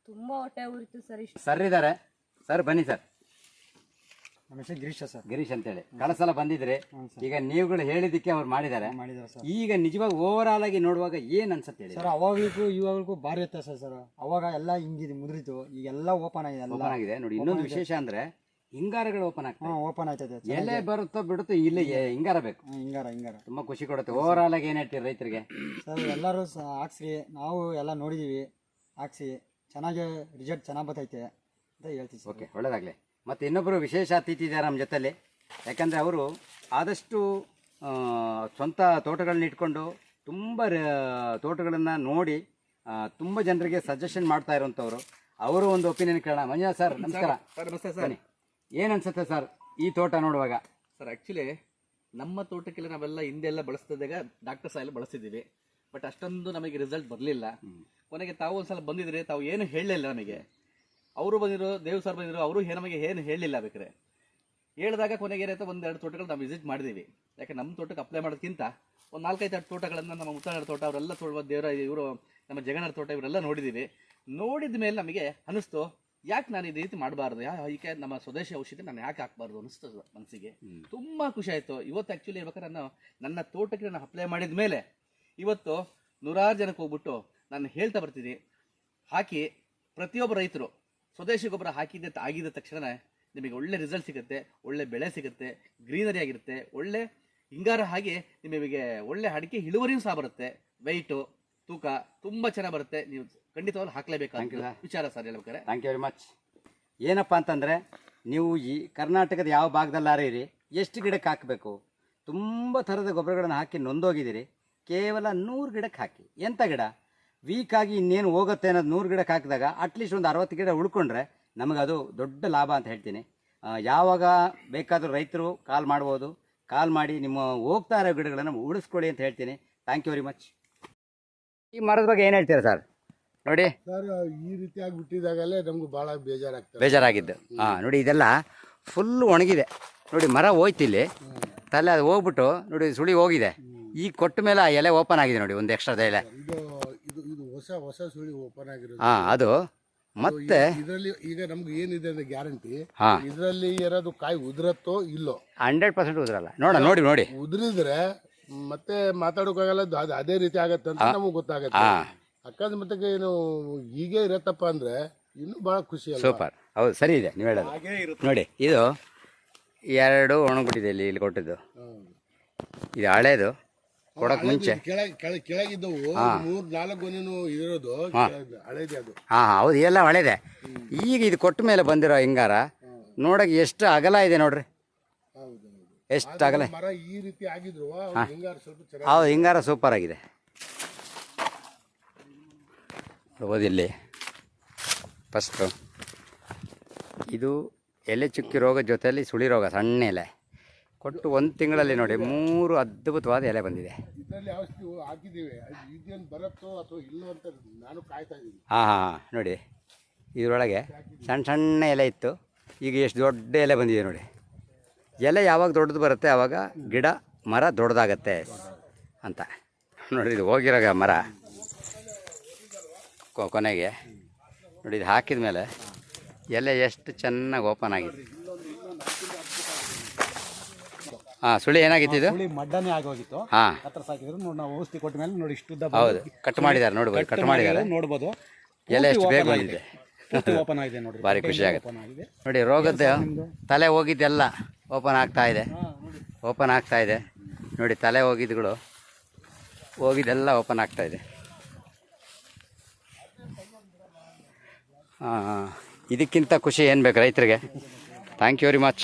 ತುಂಬಾ ಹೊಟ್ಟೆ ಉರಿತು ಸರ್. ಸರ್ ಇದ್ದಾರೆ, ಸರ್ ಬನ್ನಿ ಸರ್. ನಮ್ಮ ಹೆಸರು ಗಿರೀಶ ಸರ್. ಗಿರೀಶ್ ಅಂತೇಳಿ ಕಳೆದ ಸಲ ಬಂದಿದ್ರೆ ಈಗ ನೀವುಗಳು ಹೇಳಿದ್ದಕ್ಕೆ ಅವ್ರು ಮಾಡಿದ್ದಾರೆ. ಈಗ ನಿಜವಾಗಿ ಓವರ್ ಆಲ್ ಆಗಿ ನೋಡುವಾಗ ಏನ್ ಅನ್ಸುತ್ತೆ ಹೇಳಿ ಸರ್? ಅವಾಗಲಿಗೂ ಇವಾಗಲಿಗೂ ಭಾರಿ ವ್ಯತ್ಯಾಸ ಸರ್. ಅವಾಗ ಎಲ್ಲ ಹಿಂಗಿದೆ ಮುದ್ರಿತು, ಈಗೆಲ್ಲ ಓಪನ್ ಆಗಿದೆ. ಓಪನ್ ಆಗಿದೆ ನೋಡಿ. ಇನ್ನೊಂದು ವಿಶೇಷ ಅಂದ್ರೆ ಹಿಂಗಾರಗಳು ಓಪನ್ ಆಗ್ತದೆ. ಓಪನ್ ಆಯ್ತದೆ. ಎಲೆ ಬರುತ್ತೋ ಬಿಡುತ್ತೋ ಇಲ್ಲಿ ಹಿಂಗಾರ ಬೇಕು. ಹಿಂಗಾರ ತುಂಬಾ ಖುಷಿ ಕೊಡುತ್ತೆ. ಓವರ್ ಆಲ್ ಆಗಿ ಏನ್ ಹೇಳ್ತೀರಿ ರೈತರಿಗೆ? ಸರ್ ಎಲ್ಲರೂ ಹಾಕ್ಸಿ, ನಾವು ಎಲ್ಲ ನೋಡಿದೀವಿ, ಹಾಕ್ಸಿ ಚೆನ್ನಾಗಿ ರಿಸಲ್ಟ್ ಚೆನ್ನಾಗಿ ಬರ್ತೈತೆ ಅಂತ ಹೇಳ್ತೀವಿ ಸರ್. ಓಕೆ, ಒಳ್ಳೇದಾಗಲಿ. ಮತ್ತು ಇನ್ನೊಬ್ಬರು ವಿಶೇಷ ಅತಿಥಿ ಇದ್ದಾರೆ ನಮ್ಮ ಜೊತೆಯಲ್ಲಿ. ಯಾಕಂದರೆ ಅವರು ಆದಷ್ಟು ಸ್ವಂತ ತೋಟಗಳನ್ನ ಇಟ್ಕೊಂಡು ತುಂಬ ತೋಟಗಳನ್ನು ನೋಡಿ ತುಂಬ ಜನರಿಗೆ ಸಜೆಷನ್ ಮಾಡ್ತಾ ಇರೋಂಥವ್ರು. ಅವರು ಒಂದು ಒಪಿನಿಯನ್ ಕೇಳೋಣ. ಮಂಜುನಾಥ್ ಸರ್ ನಮಸ್ಕಾರ. ನಮಸ್ತೆ ಸರ್. ಬನ್ನಿ. ಏನು ಅನ್ಸುತ್ತೆ ಸರ್ ಈ ತೋಟ ನೋಡುವಾಗ? ಸರ್ ಆ್ಯಕ್ಚುಲಿ ನಮ್ಮ ತೋಟಕ್ಕೆಲ್ಲ ನಾವೆಲ್ಲ ಹಿಂದೆಲ್ಲ ಬಳಸ್ತಿದ್ದಾಗ ಡಾಕ್ಟರ್ ಸಾಯಿಲ್ ಬಳಸ್ತಿದ್ದೀವಿ. ಬಟ್ ಅಷ್ಟೊಂದು ನಮಗೆ ರಿಸಲ್ಟ್ ಬರಲಿಲ್ಲ. ಕೊನೆಗೆ ತಾವು ಒಂದು ಸಲ ಬಂದಿದ್ರೆ ತಾವು ಏನು ಹೇಳಲಿಲ್ಲ ನಮಗೆ. ಅವರು ಬಂದಿರೋ, ದೇವ್ ಸರ್ ಬಂದಿರೋ, ಅವರು ನಮಗೆ ಏನು ಹೇಳಲಿಲ್ಲ. ಬೇಕಾರೆ ಹೇಳಿದಾಗ ಕೊನೆಗೆ ಏನಾಯ್ತು, 1-2 ತೋಟಗಳು ನಾವು ವಿಸಿಟ್ ಮಾಡಿದ್ದೀವಿ. ಯಾಕೆ ನಮ್ಮ ತೋಟಕ್ಕೆ ಅಪ್ಲೈ ಮಾಡೋದಕ್ಕಿಂತ ಒಂದು 4-5 ತೋಟಗಳನ್ನು ನಮ್ಮ ಮುತ್ತಣ್ಣರ ತೋಟ ಅವರೆಲ್ಲ ದೇವರ ಇವರು ನಮ್ಮ ಜಗಣ್ಣರ ತೋಟ ಇವರೆಲ್ಲ ನೋಡಿದ್ದೀವಿ. ನೋಡಿದ ಮೇಲೆ ನಮಗೆ ಅನಿಸ್ತು, ಯಾಕೆ ನಾನು ಈ ರೀತಿ ಮಾಡಬಾರ್ದು, ಈಕೆ ನಮ್ಮ ಸ್ವದೇಶಿ ಔಷಧಿ ನಾನು ಯಾಕೆ ಹಾಕಬಾರ್ದು ಅನಿಸ್ತದೆ ಮನಸ್ಸಿಗೆ. ತುಂಬ ಖುಷಿ ಆಯಿತು. ಇವತ್ತು ಆ್ಯಕ್ಚುಲಿ ಹೇಳ್ಬೇಕಾದ್ರೆ ನನ್ನ ತೋಟಕ್ಕೆ ನಾನು ಅಪ್ಲೈ ಮಾಡಿದ ಮೇಲೆ ಇವತ್ತು 100 ಜನಕ್ಕೆ ಹೋಗ್ಬಿಟ್ಟು ನಾನು ಹೇಳ್ತಾ ಬರ್ತೀನಿ, ಹಾಕಿ ಪ್ರತಿಯೊಬ್ಬ ರೈತರು ಸ್ವದೇಶಿ ಗೊಬ್ಬರ ಆಗಿದ್ದ ತಕ್ಷಣ ನಿಮಗೆ ಒಳ್ಳೆ ರಿಸಲ್ಟ್ ಸಿಗುತ್ತೆ, ಒಳ್ಳೆ ಬೆಳೆ ಸಿಗುತ್ತೆ, ಗ್ರೀನರಿ ಆಗಿರುತ್ತೆ, ಒಳ್ಳೆ ಹಿಂಗಾರ. ಹಾಗೆ ನಿಮಗೆ ಒಳ್ಳೆ ಅಡಿಕೆ ಇಳುವರಿಯೂ ಸಹ ಬರುತ್ತೆ. ವೆಯ್ಟು ತೂಕ ತುಂಬ ಚೆನ್ನಾಗಿ ಬರುತ್ತೆ. ನೀವು ಖಂಡಿತವಾಗ್ಲೂ ಹಾಕಲೇಬೇಕಾಗಿಲ್ಲ ವಿಚಾರ ಸರ್ ಹೇಳ್ಬೇಕಾರೆ. Thank you very much. ಏನಪ್ಪ ಅಂತಂದರೆ ನೀವು ಈ ಕರ್ನಾಟಕದ ಯಾವ ಭಾಗದಲ್ಲಾರ ಇರಿ, ಎಷ್ಟು ಗಿಡಕ್ಕೆ ಹಾಕಬೇಕು, ತುಂಬ ಥರದ ಗೊಬ್ಬರಗಳನ್ನು ಹಾಕಿ ನೊಂದೋಗಿದ್ದೀರಿ. ಕೇವಲ 100 ಗಿಡಕ್ಕೆ ಹಾಕಿ. ಎಂಥ ಗಿಡ ವೀಕಾಗಿ ಇನ್ನೇನು ಹೋಗುತ್ತೆ ಅನ್ನೋದು 100 ಗಿಡಕ್ಕೆ ಹಾಕಿದಾಗ ಅಟ್ಲೀಸ್ಟ್ ಒಂದು 60 ಗಿಡ ಉಳ್ಕೊಂಡ್ರೆ ನಮಗದು ದೊಡ್ಡ ಲಾಭ ಅಂತ ಹೇಳ್ತೀನಿ. ಯಾವಾಗ ಬೇಕಾದರೂ ರೈತರು ಕಾಲ್ ಮಾಡ್ಬೋದು. ಕಾಲ್ ಮಾಡಿ ನಿಮ್ಮ ಹೋಗ್ತಾ ಇರೋ ಗಿಡಗಳನ್ನು ಉಳಿಸ್ಕೊಳ್ಳಿ ಅಂತ ಹೇಳ್ತೀನಿ. Thank you very much. ಈ ಮರದ ಬಗ್ಗೆ ಏನು ಹೇಳ್ತೀರಾ ಸರ್? ನೋಡಿ ಸರ್, ಈ ರೀತಿ ಆಗಿಬಿಟ್ಟಿದಾಗಲೇ ನಮ್ಗೆ ಭಾಳ ಬೇಜಾರಾಗಿದ್ದು. ನೋಡಿ ಇದೆಲ್ಲ ಫುಲ್ಲು ಒಣಗಿದೆ. ನೋಡಿ ಮರ ಹೋಯ್ತಿಲ್ಲಿ ತಲೆ ಅದು ಹೋಗ್ಬಿಟ್ಟು ನೋಡಿ ಸುಳಿ ಹೋಗಿದೆ. ಈಗ ಕೊಟ್ಟ ಮೇಲೆ ಆ ಎಲೆ ಓಪನ್ ಆಗಿದೆ ನೋಡಿ, ಒಂದು ಎಕ್ಸ್ಟ್ರಾ ಎಲೆ. ಇದು ಹೊಸ ಸುಳಿ ಓಪನ್ ಆಗಿರೋದು. ಅದು ಮತ್ತೆ ಇದರಲ್ಲಿ ಈಗ ನಮ್ಗೆ ಏನಿದೆ ಅಂದ್ರೆ ಗ್ಯಾರಂಟಿ, ಇದರಲ್ಲಿ ಏನಾದ್ರು ಕಾಯಿ ಉದುರತ್ತೋ ಇಲ್ಲೋ 100% ಉದುರಲ್ಲ. ನೋಡಿ ಉದುರಿದ್ರೆ ಮತ್ತೆ ಮಾತಾಡೋಕ್ಕಾಗಲ್ಲ. ಅದೇ ರೀತಿ ಆಗತ್ತೆ ಅಂತ ನಮಗೆ ಗೊತ್ತಾಗತ್ತೆ. ಅಕಸ್ಮಾತ್ ಏನು ಹೀಗೆ ಇರತ್ತಪ್ಪ ಅಂದ್ರೆ ಇನ್ನೂ ಬಹಳ ಖುಷಿ ಅಲ್ಲ. ಸೂಪರ್. ಹೌದು, ಸರಿ ಇದೆ ನೀವು ಹೇಳೋದು. ನೋಡಿ ಇದು 2 ಒಣಗ್ಬಿಟ್ಟಿದೆ ಇಲ್ಲಿ ಕೊಟ್ಟಿದ್ದು. ಇದು ಹಳೇದು ಕೊಡಕ್ ಮುಂಚೆ ಕೆಳಗಿದ್ದವು 3-4 ಗೊನೆನೂ ಇರೋದು ಹಳೇದೆ ಅದು. ಹೌದು, ಎಲ್ಲ ಹಳೇದೆ. ಈಗ ಇದು ಕೊಟ್ಟ ಮೇಲೆ ಬಂದಿರೋ ಹಿಂಗಾರ ನೋಡಕ್ಕೆ ಎಷ್ಟು ಅಗಲ ಇದೆ ನೋಡ್ರಿ. ಎಷ್ಟು ಅಗಲ ಮರ ಈ ರೀತಿ ಆಗಿದ್ರು ಹಿಂಗಾರ ಸ್ವಲ್ಪ ಚೆನ್ನಾಗಿ. ಹೌದು, ಹಿಂಗಾರ ಸೂಪರ್ ಆಗಿದೆ. ಓದಿಲ್ಲಿ ಫಸ್ಟು ಇದು ಎಲೆ ಚುಕ್ಕಿ ರೋಗ ಜೊತೆಯಲ್ಲಿ ಸುಳಿ ರೋಗ, ಸಣ್ಣ ಎಲೆ ಕೊಟ್ಟು 1 ತಿಂಗಳಲ್ಲಿ ನೋಡಿ 3 ಅದ್ಭುತವಾದ ಎಲೆ ಬಂದಿದೆ. ಇದರಲ್ಲಿ ಔಷಧಿ ಹಾಕಿದ್ದೀವಿ, ಇದೇನು ಬರುತ್ತೋ ಅಥವಾ ಇಲ್ಲೋ ಅಂತ ನಾನು ಕಾಯ್ತಾ ಇದ್ದೀನಿ. ನೋಡಿ ಇದರೊಳಗೆ ಸಣ್ಣ ಎಲೆ ಇತ್ತು, ಈಗ ಎಷ್ಟು ದೊಡ್ಡ ಎಲೆ ಬಂದಿದೆ ನೋಡಿ. ಎಲೆ ಯಾವಾಗ ದೊಡ್ಡದು ಬರುತ್ತೆ ಆವಾಗ ಗಿಡ ಮರ ದೊಡ್ಡದಾಗತ್ತೆ ಅಂತ ನೋಡಿ. ಇದು ಹೋಗಿರೋ ಮರ ಕೊನೆಗೆ ನೋಡಿ ಇದು ಹಾಕಿದ ಮೇಲೆ ಎಲೆ ಎಷ್ಟು ಚೆನ್ನಾಗಿ ಓಪನ್ ಆಗಿದೆ. ಸುಳಿ ಏನಾಗಿತ್ತು? ಇದು ಮಡ್ಡನೇ ಆಗೋಗಿತ್ತು. ಹತ್ರ ಸಾಕಿದ್ರು ನೋಡಿ, ನಾವು ಔಷಧಿ ಕೊಟ್ಟ ಮೇಲೆ ನೋಡಿ ಇಷ್ಟು ಉದ್ದ. ಹೌದು, ಕಟ್ ಮಾಡಿದ್ದಾರೆ ನೋಡ್ಬೋದು, ಕಟ್ ಮಾಡಿದ್ದಾರೆ ನೋಡ್ಬೋದು. ಎಲೆ ಎಷ್ಟು ಬೇಗ ಬಂದಿದೆ, ಓಪನ್ ಆಗಿದೆ ನೋಡಿ. ಭಾರಿ ಖುಷಿ ಆಗುತ್ತೆ ನೋಡಿ. ರೋಗದ ತಲೆ ಹೋಗಿದ್ದೆಲ್ಲ ಓಪನ್ ಆಗ್ತಾ ಇದೆ. ನೋಡಿ ತಲೆ ಹೋಗಿದ್ದುಗಳು ಹೋಗಿದ್ದೆಲ್ಲ ಓಪನ್ ಆಗ್ತಾಯಿದೆ. ಇದಕ್ಕಿಂತ ಖುಷಿ ಏನು ಬೇಕು ರೈತರಿಗೆ. Thank you very much.